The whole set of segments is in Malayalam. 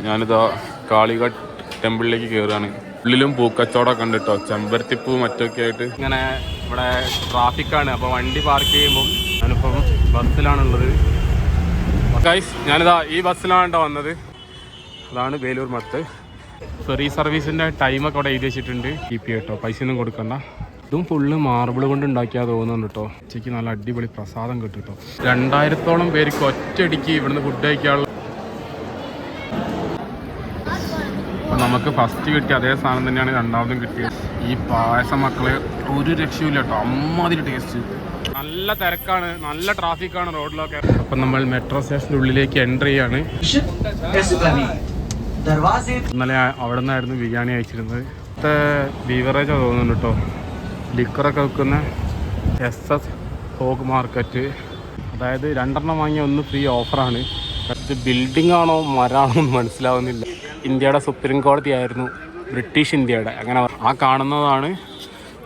ഞാനിതാ കാളിഘട്ട് ടെമ്പിളിലേക്ക് കയറുകയാണ്. ഉള്ളിലും പൂക്കച്ചവടമൊക്കെ ഉണ്ട് കേട്ടോ, ചെമ്പരത്തിപ്പൂ മറ്റൊക്കെ ആയിട്ട്. ഇങ്ങനെ ഇവിടെ ട്രാഫിക്കാണ്, അപ്പോൾ വണ്ടി പാർക്ക് ചെയ്യുമ്പോൾ ഞാനിപ്പം ബസ്സിലാണുള്ളത്. ഗൈസ്, ഞാനിതാ ഈ ബസ്സിലാണ് കേട്ടോ വന്നത്. അതാണ് വേലൂർ മത്ത്. ഫെറി സർവീസിൻ്റെ ടൈമൊക്കെ അവിടെ എഴുതി വെച്ചിട്ടുണ്ട്. കീപ്പ് കേട്ടോ, പൈസയൊന്നും കൊടുക്കണ്ട. ഇതും ഫുള്ള് മാർബിൾ കൊണ്ട് ഉണ്ടാക്കിയാൽ തോന്നുന്നുണ്ട് കേട്ടോ. ഉച്ചയ്ക്ക് നല്ല അടിപൊളി പ്രസാദം കിട്ടും കേട്ടോ. 2000-ഓളം പേർക്ക് ഒറ്റയടിക്ക് ഇവിടുന്ന് ഫുഡ് കഴിക്കാനുള്ള. നമുക്ക് ഫസ്റ്റ് കിട്ടിയ അതേ സാധനം തന്നെയാണ് രണ്ടാമതും കിട്ടിയത്. ഈ പായസം മക്കള് ഒരു രക്ഷയില്ല കേട്ടോ, അമ്മാതിരി ടേസ്റ്റ്. നല്ല തിരക്കാണ്, നല്ല ട്രാഫിക്കാണ് റോഡിലൊക്കെ. അപ്പം നമ്മൾ മെട്രോ സ്റ്റേഷൻ്റെ ഉള്ളിലേക്ക് എൻ്റർ ചെയ്യാണ്. ഇന്നലെ അവിടെ നിന്നായിരുന്നു ബിരിയാണി അയച്ചിരുന്നത്. ഇത്തെ ബീവറേജാണ് തോന്നുന്നുണ്ട് കേട്ടോ, ലിക്കറൊക്കെ വെക്കുന്ന SS ഹോഗ് മാർക്കറ്റ്. അതായത് 2 വാങ്ങിയ 1 ഫ്രീ ഓഫറാണ്. ഇത് ബിൽഡിംഗ് ആണോ മരമാണോ എന്ന് മനസ്സിലാവുന്നില്ല. ഇന്ത്യയുടെ സുപ്രീം കോടതി ആയിരുന്നു, ബ്രിട്ടീഷ് ഇന്ത്യയുടെ. അങ്ങനെ ആ കാണുന്നതാണ്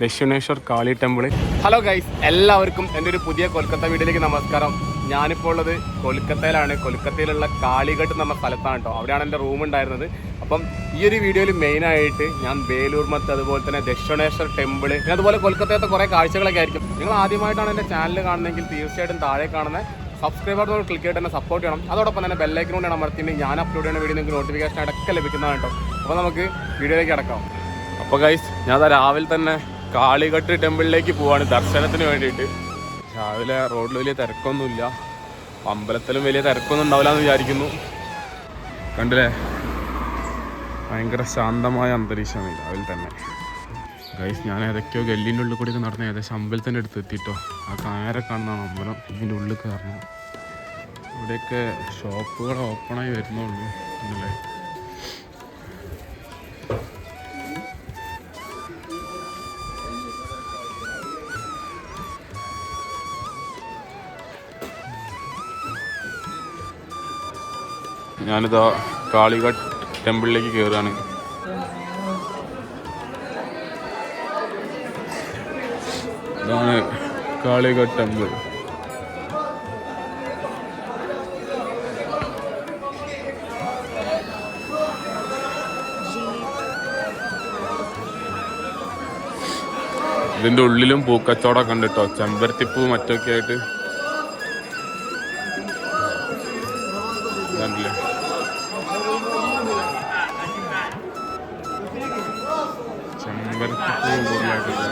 ദക്ഷിണേശ്വർ കാളി ടെമ്പിൾ. ഹലോ ഗൈസ്, എല്ലാവർക്കും എൻ്റെ ഒരു പുതിയ കൊൽക്കത്ത വീഡിയോയിലേക്ക് നമസ്കാരം. ഞാനിപ്പോൾ ഉള്ളത് കൊൽക്കത്തയിലാണ്. കൊൽക്കത്തയിലുള്ള കാളിഘട്ട് എന്ന് പറഞ്ഞ സ്ഥലത്താണ് കേട്ടോ. അവിടെയാണ് എൻ്റെ റൂം ഉണ്ടായിരുന്നത്. അപ്പം ഈ ഒരു വീഡിയോയിൽ മെയിനായിട്ട് ഞാൻ വേലൂർ മത്ത്, അതുപോലെ തന്നെ ദക്ഷിണേശ്വർ ടെമ്പിൾ, പിന്നെ അതുപോലെ കൊൽക്കത്തത്തെ കുറേ കാഴ്ചകളൊക്കെ ആയിരിക്കും. നിങ്ങൾ ആദ്യമായിട്ടാണ് എൻ്റെ ചാനൽ കാണുന്നതെങ്കിൽ തീർച്ചയായിട്ടും താഴെ കാണുന്ന സബ്സ്ക്രൈബർ ക്ലിക്ക് ചെയ്തിട്ട് തന്നെ സപ്പോർട്ട് ചെയ്യണം. അതോടൊപ്പം തന്നെ ബെല്ലൈക്കൺ കൊണ്ട് അമർത്തിയിട്ട് ഞാൻ അപ്ലോഡ് ചെയ്യുന്ന വീഡിയോ നിങ്ങൾക്ക് നോട്ടിഫിക്കേഷൻ അടക്കം ലഭിക്കുന്നതാണ് കേട്ടോ. അപ്പോൾ നമുക്ക് വീഡിയോയിലേക്ക് കിടക്കാം. അപ്പോൾ ഗൈസ്, ഞാൻ രാവിലെ തന്നെ കാളിഘട്ട് ടെമ്പിളിലേക്ക് പോവാണ് ദർശനത്തിന് വേണ്ടിയിട്ട്. രാവിലെ റോഡിൽ വലിയ തിരക്കൊന്നുമില്ല, അമ്പലത്തിലും വലിയ തിരക്കൊന്നും ഉണ്ടാവില്ല എന്ന് വിചാരിക്കുന്നു. കണ്ടില്ലേ, ഭയങ്കര ശാന്തമായ അന്തരീക്ഷമാണ് രാവിലെ തന്നെ. ഗൈസ്, ഞാൻ ഏതൊക്കെയോ ഗല്ലിൻ്റെ ഉള്ളിൽ കൂടി നടന്ന് ഏകദേശം അമ്പലത്തിൻ്റെ അടുത്ത് എത്തിയിട്ടോ. ആ കായരെ കാണുന്നതാണ് അമ്പലം. ഇതിൻ്റെ ഉള്ളിൽ കയറണം. ഇവിടെയൊക്കെ ഷോപ്പുകൾ ഓപ്പണായി വരുന്നുള്ളൂ. അല്ലേ, ഞാനിതാ കാളിഘട്ട് ടെമ്പിളിലേക്ക് കയറുകയാണ്. ഇതാണ് കാളിഘട്ട് ടെമ്പിൾ. ഇതിൻ്റെ ഉള്ളിലും പൂക്കച്ചവടമൊക്കെ ഉണ്ട് കേട്ടോ, ചെമ്പരത്തിപ്പൂ മറ്റൊക്കെ ആയിട്ട്. കണ്ടില്ലേ, ചെമ്പരത്തിപ്പൂ കൂടുതലായിട്ടില്ല.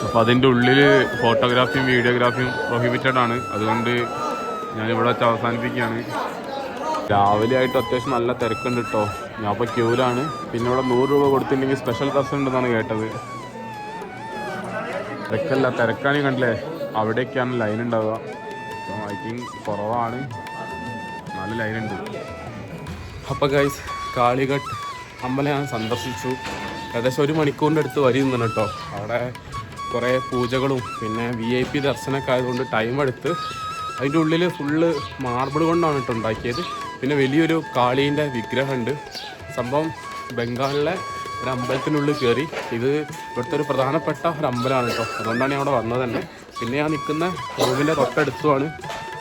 അപ്പോൾ അതിൻ്റെ ഉള്ളിൽ ഫോട്ടോഗ്രാഫിയും വീഡിയോഗ്രാഫിയും പ്രൊഹിബിറ്റഡ് ആണ്. അതുകൊണ്ട് ഞാനിവിടെ വെച്ച് അവസാനിപ്പിക്കുകയാണ്. രാവിലെ ആയിട്ട് അത്യാവശ്യം നല്ല തിരക്കുണ്ട് കേട്ടോ. ഞാൻ അപ്പോൾ ക്യൂലാണ്. പിന്നെ ഇവിടെ 100 രൂപ കൊടുത്തിട്ടുണ്ടെങ്കിൽ സ്പെഷ്യൽ ദർശനം ഉണ്ടെന്നാണ് കേട്ടത്. തിരക്കല്ല, തിരക്കാണെങ്കിൽ കണ്ടില്ലേ, അവിടെയൊക്കെയാണ് ലൈൻ ഉണ്ടാവുക. അപ്പോൾ ഐ തിങ്ക് കുറവാണ്, നല്ല ലൈനുണ്ട്. അപ്പോൾ ഗൈസ്, കാളിഘട്ട് അമ്പലം ഞാൻ സന്ദർശിച്ചു. ഏകദേശം 1 മണിക്കൂറിൻ്റെ അടുത്ത് വരുന്നുണ്ട് കേട്ടോ. അവിടെ കുറേ പൂജകളും പിന്നെ VIP ദർശനമൊക്കെ ആയതുകൊണ്ട് ടൈം എടുത്ത്. അതിൻ്റെ ഉള്ളിൽ ഫുള്ള് മാർബിൾ കൊണ്ടാണ് കേട്ടോ ഉണ്ടാക്കിയത്. പിന്നെ വലിയൊരു കാളീൻ്റെ വിഗ്രഹമുണ്ട്. സംഭവം ബംഗാളിലെ ഒരു അമ്പലത്തിനുള്ളിൽ കയറി. ഇത് ഇവിടുത്തെ ഒരു പ്രധാനപ്പെട്ട ഒരു അമ്പലമാണ് കേട്ടോ. അതുകൊണ്ടാണ് ഞാൻ അവിടെ വന്നത് തന്നെ. പിന്നെ ഞാൻ നിൽക്കുന്ന റൂമിൻ്റെ തൊട്ടടുത്തുമാണ്.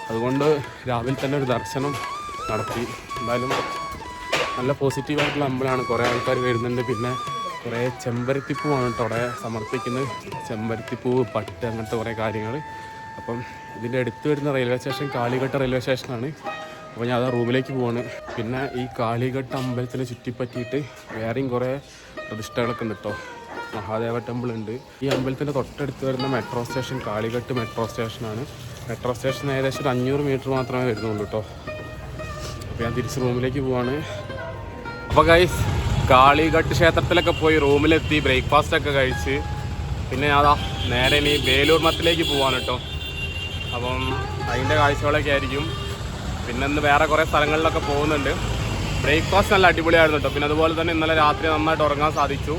അതുകൊണ്ട് രാവിലെ തന്നെ ഒരു ദർശനം നടത്തി. എന്തായാലും നല്ല പോസിറ്റീവായിട്ടുള്ള അമ്പലമാണ്. കുറേ ആൾക്കാർ വരുന്നുണ്ട്. പിന്നെ കുറേ ചെമ്പരത്തിപ്പൂവാണ് കേട്ടോ അവിടെ സമർപ്പിക്കുന്നത്. ചെമ്പരത്തിപ്പൂവ്, പട്ട്, അങ്ങനത്തെ കുറേ കാര്യങ്ങൾ. അപ്പം ഇതിൻ്റെ അടുത്ത് വരുന്ന റെയിൽവേ സ്റ്റേഷൻ കാളിഘട്ട് റെയിൽവേ സ്റ്റേഷനാണ്. അപ്പോൾ ഞാൻ ആ റൂമിലേക്ക് പോവാണ്. പിന്നെ ഈ കാളിഘട്ട് അമ്പലത്തിനെ ചുറ്റിപ്പറ്റിയിട്ട് വേറെയും കുറേ പ്രതിഷ്ഠകളൊക്കെ ഉണ്ട് കേട്ടോ. മഹാദേവ ടെമ്പിൾ ഉണ്ട്. ഈ അമ്പലത്തിൻ്റെ തൊട്ടടുത്ത് വരുന്ന മെട്രോ സ്റ്റേഷൻ കാളിഘട്ട് മെട്രോ സ്റ്റേഷനാണ്. മെട്രോ സ്റ്റേഷൻ ഏകദേശം ഒരു 500 മീറ്റർ മാത്രമേ വരുന്നുള്ളൂ കേട്ടോ. അപ്പോൾ ഞാൻ തിരിച്ച് റൂമിലേക്ക് പോവാണ്. അപ്പോൾ ഗൈസ്, കാളിഘട്ട് ക്ഷേത്രത്തിലൊക്കെ പോയി റൂമിലെത്തി ബ്രേക്ക്ഫാസ്റ്റൊക്കെ കഴിച്ച് പിന്നെ അതാ നേരെ ഇനി വേലൂർ മത്തിലേക്ക് പോവാണ് കേട്ടോ. അപ്പം അതിൻ്റെ കാഴ്ചകളൊക്കെ ആയിരിക്കും. പിന്നെ ഇന്ന് വേറെ കുറേ സ്ഥലങ്ങളിലൊക്കെ പോകുന്നുണ്ട്. ബ്രേക്ക്ഫാസ്റ്റ് നല്ല അടിപൊളിയായിരുന്നു കേട്ടോ. പിന്നെ അതുപോലെ തന്നെ ഇന്നലെ രാത്രി നന്നായിട്ട് ഉറങ്ങാൻ സാധിച്ചു.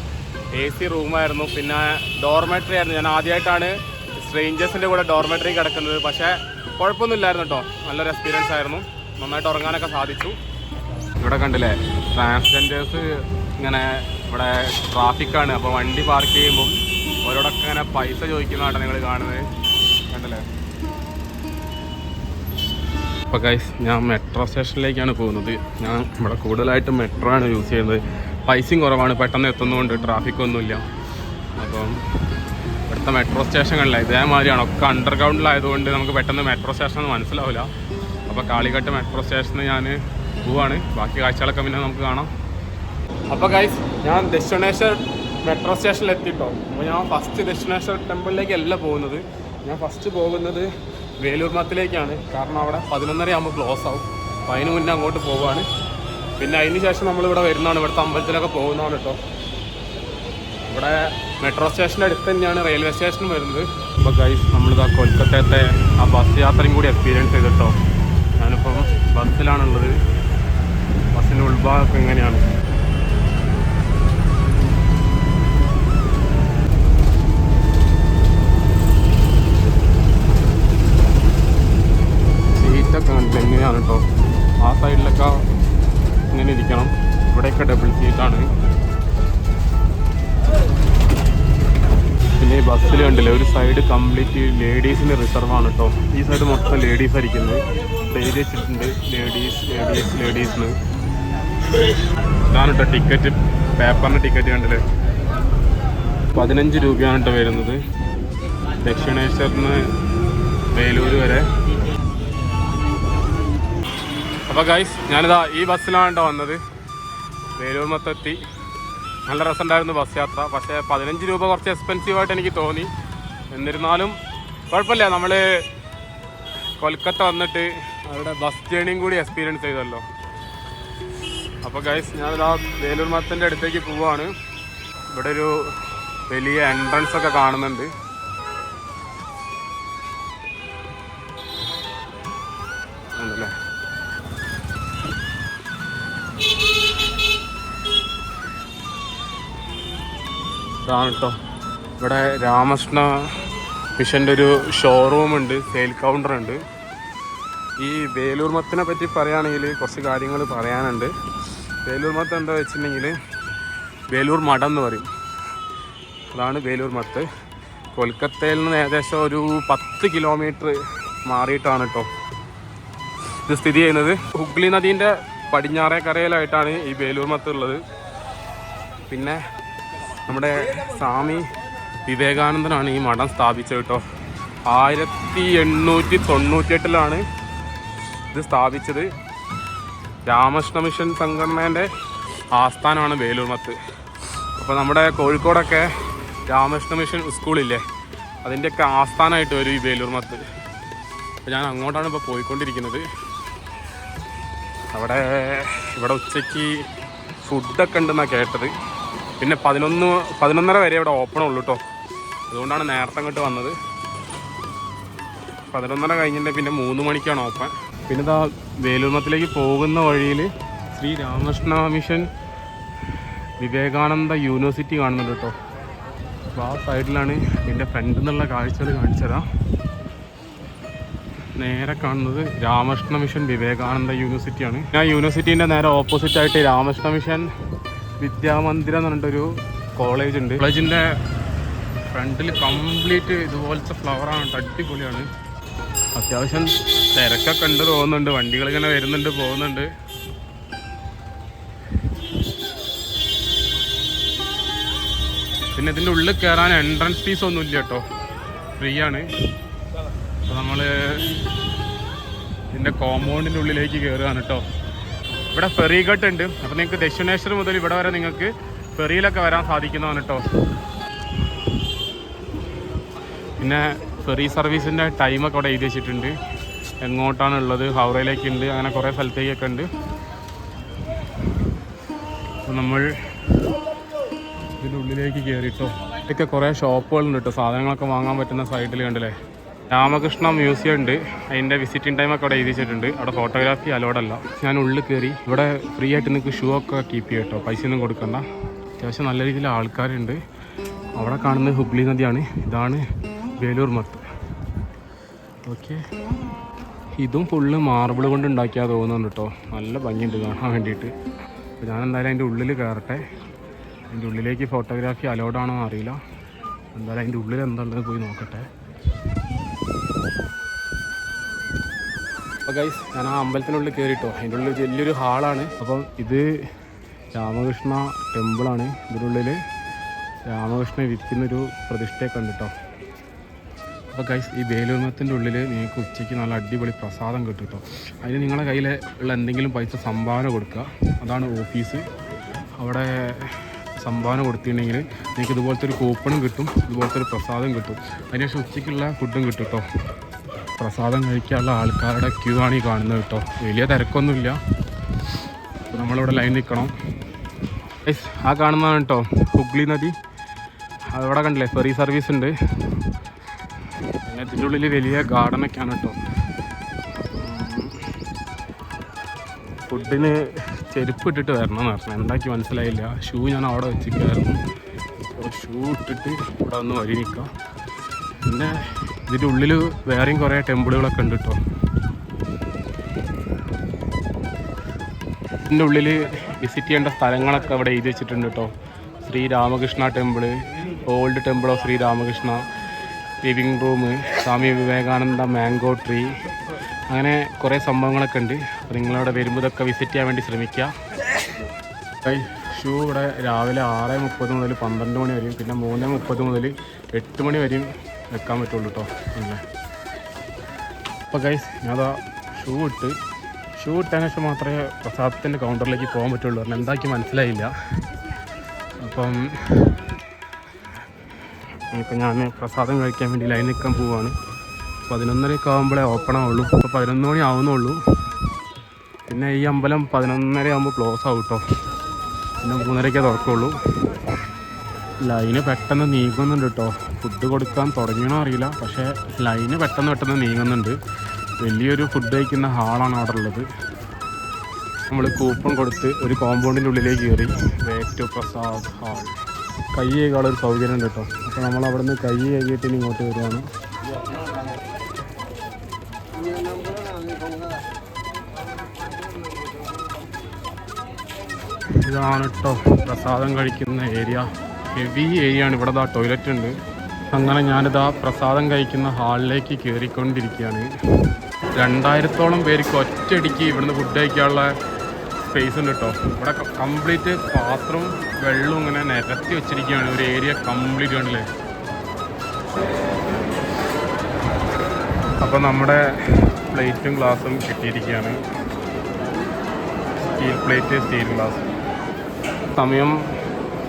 AC റൂമായിരുന്നു. പിന്നെ ഡോർമെട്രി ആയിരുന്നു. ഞാൻ ആദ്യമായിട്ടാണ് സ്ട്രേഞ്ചേഴ്സിൻ്റെ കൂടെ ഡോർമെട്രി കിടക്കുന്നത്. പക്ഷേ കുഴപ്പമൊന്നുമില്ലായിരുന്നു കേട്ടോ, നല്ലൊരു എക്സ്പീരിയൻസ് ആയിരുന്നു. നന്നായിട്ട് ഉറങ്ങാനൊക്കെ സാധിച്ചു. ഇവിടെ കണ്ടില്ലേ, ട്രാൻസ്ജെൻഡേഴ്സ് ഇങ്ങനെ ഇവിടെ ട്രാഫിക്കാണ്. അപ്പോൾ വണ്ടി പാർക്ക് ചെയ്യുമ്പം അവരോടൊക്കെ ഇങ്ങനെ പൈസ ചോദിക്കുന്നതാണ് നിങ്ങൾ കാണുന്നത്. കണ്ടില്ലേ, അപ്പോൾ ഗൈസ് ഞാൻ മെട്രോ സ്റ്റേഷനിലേക്കാണ് പോകുന്നത്. ഞാൻ ഇവിടെ കൂടുതലായിട്ടും മെട്രോ ആണ് യൂസ് ചെയ്യുന്നത്. പൈസയും കുറവാണ്, പെട്ടെന്ന് എത്തുന്നതുകൊണ്ട് ട്രാഫിക്കൊന്നുമില്ല. അപ്പം ഇവിടുത്തെ മെട്രോ സ്റ്റേഷനുകളിലെ ഇതേമാതിരിയാണ്, ഒക്കെ അണ്ടർഗ്രൗണ്ടിലായതുകൊണ്ട് നമുക്ക് പെട്ടെന്ന് മെട്രോ സ്റ്റേഷൻ മനസ്സിലാവില്ല. അപ്പോൾ കാളിഘട്ട് മെട്രോ സ്റ്റേഷന് ഞാൻ പോവാണ്. ബാക്കി കാഴ്ചകളൊക്കെ പിന്നെ നമുക്ക് കാണാം. അപ്പോൾ ഗൈസ് ഞാൻ ദക്ഷിണേശ്വർ മെട്രോ സ്റ്റേഷനിൽ എത്തിയിട്ടോ. അപ്പോൾ ഞാൻ ഫസ്റ്റ് ദക്ഷിണേശ്വർ ടെമ്പിളിലേക്കല്ല പോകുന്നത്. ഞാൻ ഫസ്റ്റ് പോകുന്നത് വേലൂർ മത്തിലേക്കാണ്. കാരണം അവിടെ 11:30 ആകുമ്പോൾ ക്ലോസ് ആവും. അപ്പോൾ അതിന് മുന്നേ അങ്ങോട്ട് പോവുകയാണ്. പിന്നെ അതിന് ശേഷം നമ്മളിവിടെ വരുന്നതാണ്, ഇവിടുത്തെ അമ്പലത്തിലൊക്കെ പോകുന്നതാണ് കേട്ടോ. ഇവിടെ മെട്രോ സ്റ്റേഷൻ്റെ അടുത്ത് തന്നെയാണ് റെയിൽവേ സ്റ്റേഷൻ വരുന്നത്. അപ്പോൾ ഗൈസ് നമ്മളിതാ കൊൽക്കത്തത്തെ ആ ബസ് യാത്രയും കൂടി എക്സ്പീരിയൻസ് ചെയ്തിട്ടോ. ഞാനിപ്പം ബസ്സിലാണുള്ളത്. ബസ്സിൻ്റെ ഉൾഭാഗമൊക്കെ എങ്ങനെയാണ്. സീറ്റൊക്കെ കണ്ടില്ല എങ്ങനെയാണ് കേട്ടോ. ആ സൈഡിലൊക്കെ ഇങ്ങനെ ഇരിക്കണം. ഇവിടെയൊക്കെ ഡബിൾ സീറ്റാണ്. പിന്നെ ഈ ബസ്സിൽ കണ്ടില്ലേ, ഒരു സൈഡ് കംപ്ലീറ്റ് ലേഡീസിന് റിസർവാണ് കേട്ടോ. ഈ സൈഡ് മൊത്തം ലേഡീസ് ആയിരിക്കുന്നത്. എഴുതി വെച്ചിട്ടുണ്ട് ലേഡീസിന്. ഇതാണ് കേട്ടോ ടിക്കറ്റ്, പേപ്പറിൻ്റെ ടിക്കറ്റ് കണ്ടില്ലേ. 15 രൂപയാണ് കേട്ടോ വരുന്നത് ദക്ഷിണേശ്വറിന് വേലൂർ വരെ. അപ്പോൾ ഗൈസ് ഞാനിതാ ഈ ബസ്സിലാണ് കേട്ടോ വന്നത്. വേലൂർ മൊത്തത്തി നല്ല രസമുണ്ടായിരുന്നു ബസ് യാത്ര. പക്ഷേ 15 രൂപ കുറച്ച് എക്സ്പെൻസീവായിട്ട് എനിക്ക് തോന്നി. എന്നിരുന്നാലും കുഴപ്പമില്ല, നമ്മൾ കൊൽക്കത്ത വന്നിട്ട് അവിടെ ബസ് ജേണിയും കൂടി എക്സ്പീരിയൻസ് ചെയ്തല്ലോ. അപ്പോൾ ഗൈസ് ഞാനിതാ വേലൂർ മത്തൻ്റെ അടുത്തേക്ക് പോവുകയാണ്. ഇവിടെ ഒരു വലിയ എൻട്രൻസ് ഒക്കെ കാണുന്നുണ്ട്. ഉണ്ടല്ലേ. ഇതാണ് കേട്ടോ, ഇവിടെ രാമകൃഷ്ണ മിഷൻ്റെ ഒരു ഷോറൂമുണ്ട്, സെയിൽ കൗണ്ടറുണ്ട്. ഈ വേലൂർ മത്തിനെ പറ്റി പറയുകയാണെങ്കിൽ കുറച്ച് കാര്യങ്ങൾ പറയാനുണ്ട്. വേലൂർ മത്ത് എന്താ വെച്ചിട്ടുണ്ടെങ്കിൽ വേലൂർ മഠം എന്ന് പറയും. അതാണ് വേലൂർ മത്ത്. കൊൽക്കത്തയിൽ നിന്ന് ഏകദേശം ഒരു 10 കിലോമീറ്റർ മാറിയിട്ടാണ് കേട്ടോ ഇത് സ്ഥിതി ചെയ്യുന്നത്. ഹുഗ്ലി നദീൻ്റെ പടിഞ്ഞാറേക്കരയിലായിട്ടാണ് ഈ വേലൂർ മത്ത് ഉള്ളത്. പിന്നെ നമ്മുടെ സ്വാമി വിവേകാനന്ദനാണ് ഈ മഠം സ്ഥാപിച്ചത് കേട്ടോ. 1898 ഇത് സ്ഥാപിച്ചത്. രാമകൃഷ്ണ മിഷൻ സംഘടനേൻ്റെ ആസ്ഥാനമാണ് വേലൂർ മത്ത്. അപ്പോൾ നമ്മുടെ കോഴിക്കോടൊക്കെ രാമകൃഷ്ണ മിഷൻ സ്കൂളില്ലേ, അതിൻ്റെയൊക്കെ ആസ്ഥാനമായിട്ട് വരും ഈ വേലൂർ മത്ത്. അപ്പോൾ ഞാൻ അങ്ങോട്ടാണ് ഇപ്പോൾ പോയിക്കൊണ്ടിരിക്കുന്നത്. ഇവിടെ ഉച്ചയ്ക്ക് ഫുഡൊക്കെ ഉണ്ടെന്നാണ് കേട്ടത്. പിന്നെ 11:30 വരെ ഇവിടെ ഓപ്പൺ ഉള്ളൂ കേട്ടോ. അതുകൊണ്ടാണ് നേരത്തെ അങ്ങോട്ട് വന്നത്. 11:30 കഴിഞ്ഞിട്ട് പിന്നെ 3 മണിക്കാണ് ഓപ്പൺ. പിന്നെ ഇതാ വേലൂർ മത്തിലേക്ക് പോകുന്ന വഴിയിൽ ശ്രീ രാമകൃഷ്ണ മിഷൻ വിവേകാനന്ദ യൂണിവേഴ്സിറ്റി കാണുന്നുണ്ട് കേട്ടോ. അപ്പോൾ ആ സൈഡിലാണ് എൻ്റെ ഫ്രണ്ട് എന്നുള്ള കാഴ്ചകൾ കാണിച്ചതാണ്. നേരെ കാണുന്നത് രാമകൃഷ്ണ മിഷൻ വിവേകാനന്ദ യൂണിവേഴ്സിറ്റിയാണ്. ആ യൂണിവേഴ്സിറ്റീൻ്റെ നേരെ ഓപ്പോസിറ്റായിട്ട് രാമകൃഷ്ണ മിഷൻ വിദ്യാമന്ദിരം എന്ന് പറഞ്ഞിട്ടൊരു കോളേജ് ഉണ്ട്. കോളേജിൻ്റെ ഫ്രണ്ടിൽ കംപ്ലീറ്റ് ഇതുപോലത്തെ ഫ്ലവറാണ്, അടിപൊളിയാണ്. അത്യാവശ്യം തിരക്കൊക്കെ ഉണ്ട് തോന്നുന്നുണ്ട്. വണ്ടികളിങ്ങനെ വരുന്നുണ്ട് പോകുന്നുണ്ട്. പിന്നെ ഇതിൻ്റെ ഉള്ളിൽ കയറാൻ എൻട്രൻസ് ഫീസ് ഒന്നും ഇല്ല കേട്ടോ, ഫ്രീ ആണ്. അപ്പോൾ നമ്മൾ ഇതിൻ്റെ കോമ്പൗണ്ടിൻ്റെ ഉള്ളിലേക്ക് കയറുകയാണ് കേട്ടോ. ഇവിടെ ഫെറി ഘട്ട് ഉണ്ട്. അപ്പോൾ നിങ്ങൾക്ക് ദക്ഷിണേശ്വർ മുതൽ ഇവിടെ വരെ നിങ്ങൾക്ക് ഫെറിയിലൊക്കെ വരാൻ സാധിക്കുന്നതാണ് കേട്ടോ. പിന്നെ ഫെറി സർവീസിൻ്റെ ടൈമൊക്കെ അവിടെ എഴുതി വെച്ചിട്ടുണ്ട്. എങ്ങോട്ടാണ് ഉള്ളത്, ഹൗറയിലേക്കുണ്ട്, അങ്ങനെ കുറേ സ്ഥലത്തേക്കൊക്കെ ഉണ്ട്. അപ്പോൾ നമ്മൾ ഇതിൻ്റെ ഉള്ളിലേക്ക് കയറിയിട്ടോ. ഇതൊക്കെ കുറേ ഷോപ്പുകളുണ്ട് കേട്ടോ, സാധനങ്ങളൊക്കെ വാങ്ങാൻ പറ്റുന്ന സൈഡിൽ കണ്ടില്ലേ. രാമകൃഷ്ണ മ്യൂസിയം ഉണ്ട്, അതിൻ്റെ വിസിറ്റിംഗ് ടൈമൊക്കെ അവിടെ എഴുതി വെച്ചിട്ടുണ്ട്. അവിടെ ഫോട്ടോഗ്രാഫി അലോഡല്ല. ഞാൻ ഉള്ളിൽ കയറി. ഇവിടെ ഫ്രീ ആയിട്ട് നിങ്ങൾക്ക് ഷൂ ഒക്കെ കീപ്പ് ചെയ്യും കേട്ടോ, പൈസയൊന്നും കൊടുക്കണ്ട. അത്യാവശ്യം നല്ല രീതിയിൽ ആൾക്കാരുണ്ട്. അവിടെ കാണുന്നത് ഹുഗ്ലി നദിയാണ്. ഇതാണ് വേലൂർ മത്ത്. ഓക്കെ, ഇതും ഫുള്ള് മാർബിൾ കൊണ്ട് ഉണ്ടാക്കിയാൽ തോന്നുന്നുണ്ട് കേട്ടോ. നല്ല ഭംഗിയുണ്ട് കാണാൻ വേണ്ടിയിട്ട്. അപ്പോൾ ഞാൻ എന്തായാലും അതിൻ്റെ ഉള്ളിൽ കയറട്ടെ. അതിൻ്റെ ഉള്ളിലേക്ക് ഫോട്ടോഗ്രാഫി അലോഡാണോ എന്ന് അറിയില്ല. എന്തായാലും അതിൻ്റെ ഉള്ളിൽ എന്താണെന്ന് പോയി നോക്കട്ടെ. അപ്പോൾ ഗൈസ് ഞാൻ ആ അമ്പലത്തിനുള്ളിൽ കയറിട്ടോ. അതിൻ്റെ ഉള്ളിൽ വലിയൊരു ഹാളാണ്. അപ്പം ഇത് രാമകൃഷ്ണ ടെമ്പിളാണ്. ഇതിനുള്ളിൽ രാമകൃഷ്ണൻ ഇരിക്കുന്നൊരു പ്രതിഷ്ഠയൊക്കെ ഉണ്ട് കേട്ടോ. അപ്പോൾ ഗൈസ് ഈ വേലൂർമത്തിൻ്റെ ഉള്ളിൽ നിങ്ങൾക്ക് ഉച്ചയ്ക്ക് നല്ല അടിപൊളി പ്രസാദം കിട്ടും കേട്ടോ. അതിന് നിങ്ങളുടെ കയ്യിൽ ഉള്ള എന്തെങ്കിലും പൈസ സംഭാവന കൊടുക്കുക. അതാണ് ഓഫീസ്. അവിടെ സംഭാവന കൊടുത്തിട്ടുണ്ടെങ്കിൽ നിങ്ങൾക്ക് ഇതുപോലത്തെ ഒരു കൂപ്പണും കിട്ടും, ഇതുപോലത്തെ ഒരു പ്രസാദം കിട്ടും. അതിനുശേഷം ഉച്ചയ്ക്കുള്ള ഫുഡും കിട്ടും കേട്ടോ. പ്രസാദം കഴിക്കാനുള്ള ആൾക്കാരുടെ ക്യൂ ആണ് ഈ കാണുന്നത് കേട്ടോ. വലിയ തിരക്കൊന്നുമില്ല. അപ്പോൾ നമ്മളിവിടെ ലൈൻ നിൽക്കണം. ഗൈസ് ആ കാണുന്നതാണ് കേട്ടോ ഹുഗ്ലി നദി. അവിടെ കണ്ടില്ലേ ഫെറി സർവീസ് ഉണ്ട്. പിന്നെ ഇതിൻ്റെ ഉള്ളിൽ വലിയ ഗാർഡനൊക്കെയാണ് കേട്ടോ. ഫുഡിന് ചെരുപ്പ് ഇട്ടിട്ട് വരണം എന്ന് പറഞ്ഞു. എന്താക്കി മനസ്സിലായില്ല. ഷൂ ഞാൻ അവിടെ വെച്ചിട്ടായിരുന്നു. അപ്പോൾ ഷൂ ഇട്ടിട്ട് ഇവിടെ ഒന്ന് വഴി നിൽക്കാം. പിന്നെ ഇതിൻ്റെ ഉള്ളിൽ വേറെയും കുറേ ടെമ്പിളുകളൊക്കെ ഉണ്ട് കേട്ടോ. ഇതിൻ്റെ ഉള്ളിൽ വിസിറ്റ് ചെയ്യേണ്ട സ്ഥലങ്ങളൊക്കെ അവിടെ എഴുതി വെച്ചിട്ടുണ്ട് കേട്ടോ. Shri Ramakrishna temple, old temple of Shri Ramakrishna, living room, Swami Vivekananda mango tree, അങ്ങനെ കുറേ സംഭവങ്ങളൊക്കെ ഉണ്ട്. അപ്പോൾ നിങ്ങളവിടെ വരുമ്പോൾ ഇതൊക്കെ വിസിറ്റ് ചെയ്യാൻ വേണ്ടി ശ്രമിക്കുക. ഷൂ ഇവിടെ രാവിലെ 6:30 മുതൽ 12 മണി വരെയും പിന്നെ 3:30 മുതൽ 8 മണി വരെയും വെക്കാൻ പറ്റുള്ളൂ കേട്ടോ. അങ്ങനെ അപ്പോൾ ഗൈസ് ഞാനതാ ഷൂ ഇട്ടതിന് ശേഷം മാത്രമേ പ്രസാദത്തിൻ്റെ കൗണ്ടറിലേക്ക് പോകാൻ പറ്റുള്ളൂ. കാരണം എന്താക്കി മനസ്സിലായില്ല. അപ്പം ഇപ്പം ഞാൻ പ്രസാദം കഴിക്കാൻ വേണ്ടി ലൈൻ നിൽക്കാൻ പോവുകയാണ്. 11:30 ആകുമ്പോഴേ ഓപ്പൺ ആവുള്ളൂ. ഇപ്പോൾ 11 മണി ആവുന്നുള്ളൂ. പിന്നെ ഈ അമ്പലം 11:30 ആകുമ്പോൾ ക്ലോസ് ആവും കേട്ടോ. പിന്നെ 3:30 തുറക്കുള്ളൂ. ലൈന് പെട്ടെന്ന് നീങ്ങുന്നുണ്ട് കേട്ടോ. ഫുഡ് കൊടുക്കാൻ തുടങ്ങിയണോ അറിയില്ല, പക്ഷേ ലൈന് പെട്ടെന്ന് നീങ്ങുന്നുണ്ട്. വലിയൊരു ഫുഡ് കഴിക്കുന്ന ഹാളാണ് അവിടെ ഉള്ളത്. നമ്മൾ കൂപ്പൺ കൊടുത്ത് ഒരു കോമ്പൗണ്ടിൻ്റെ ഉള്ളിലേക്ക് കയറി. Way to Prasad hall. കൈ കഴുകാനുള്ളൊരു സൗകര്യം ഉണ്ട് കേട്ടോ. അപ്പോൾ നമ്മൾ അവിടെ നിന്ന് കൈ കഴുകിയിട്ട് ഇങ്ങോട്ട് വരികയാണ്. ഇതാണ് കേട്ടോ പ്രസാദം കഴിക്കുന്ന ഏരിയ. ഹെവി ഏരിയ ആണ്. ഇവിടെ ടോയ്ലറ്റ് ഉണ്ട്. അങ്ങനെ ഞാനിതാ പ്രസാദം കഴിക്കുന്ന ഹാളിലേക്ക് കയറിക്കൊണ്ടിരിക്കുകയാണ്. 2000-ഓളം പേർക്ക് ഒറ്റയടിക്ക് ഇവിടുന്ന് ഫുഡ് കഴിക്കാനുള്ള സ്പേസ് ഉണ്ട് കേട്ടോ. ഇവിടെ കംപ്ലീറ്റ് പാത്രവും വെള്ളവും ഇങ്ങനെ നിരത്തി വെച്ചിരിക്കുകയാണ്. ഒരു ഏരിയ കംപ്ലീറ്റ് കണ്ടില്ലേ. അപ്പോൾ നമ്മുടെ പ്ലേറ്റും ഗ്ലാസും കിട്ടിയിരിക്കുകയാണ്. Steel plate, steel glass. സമയം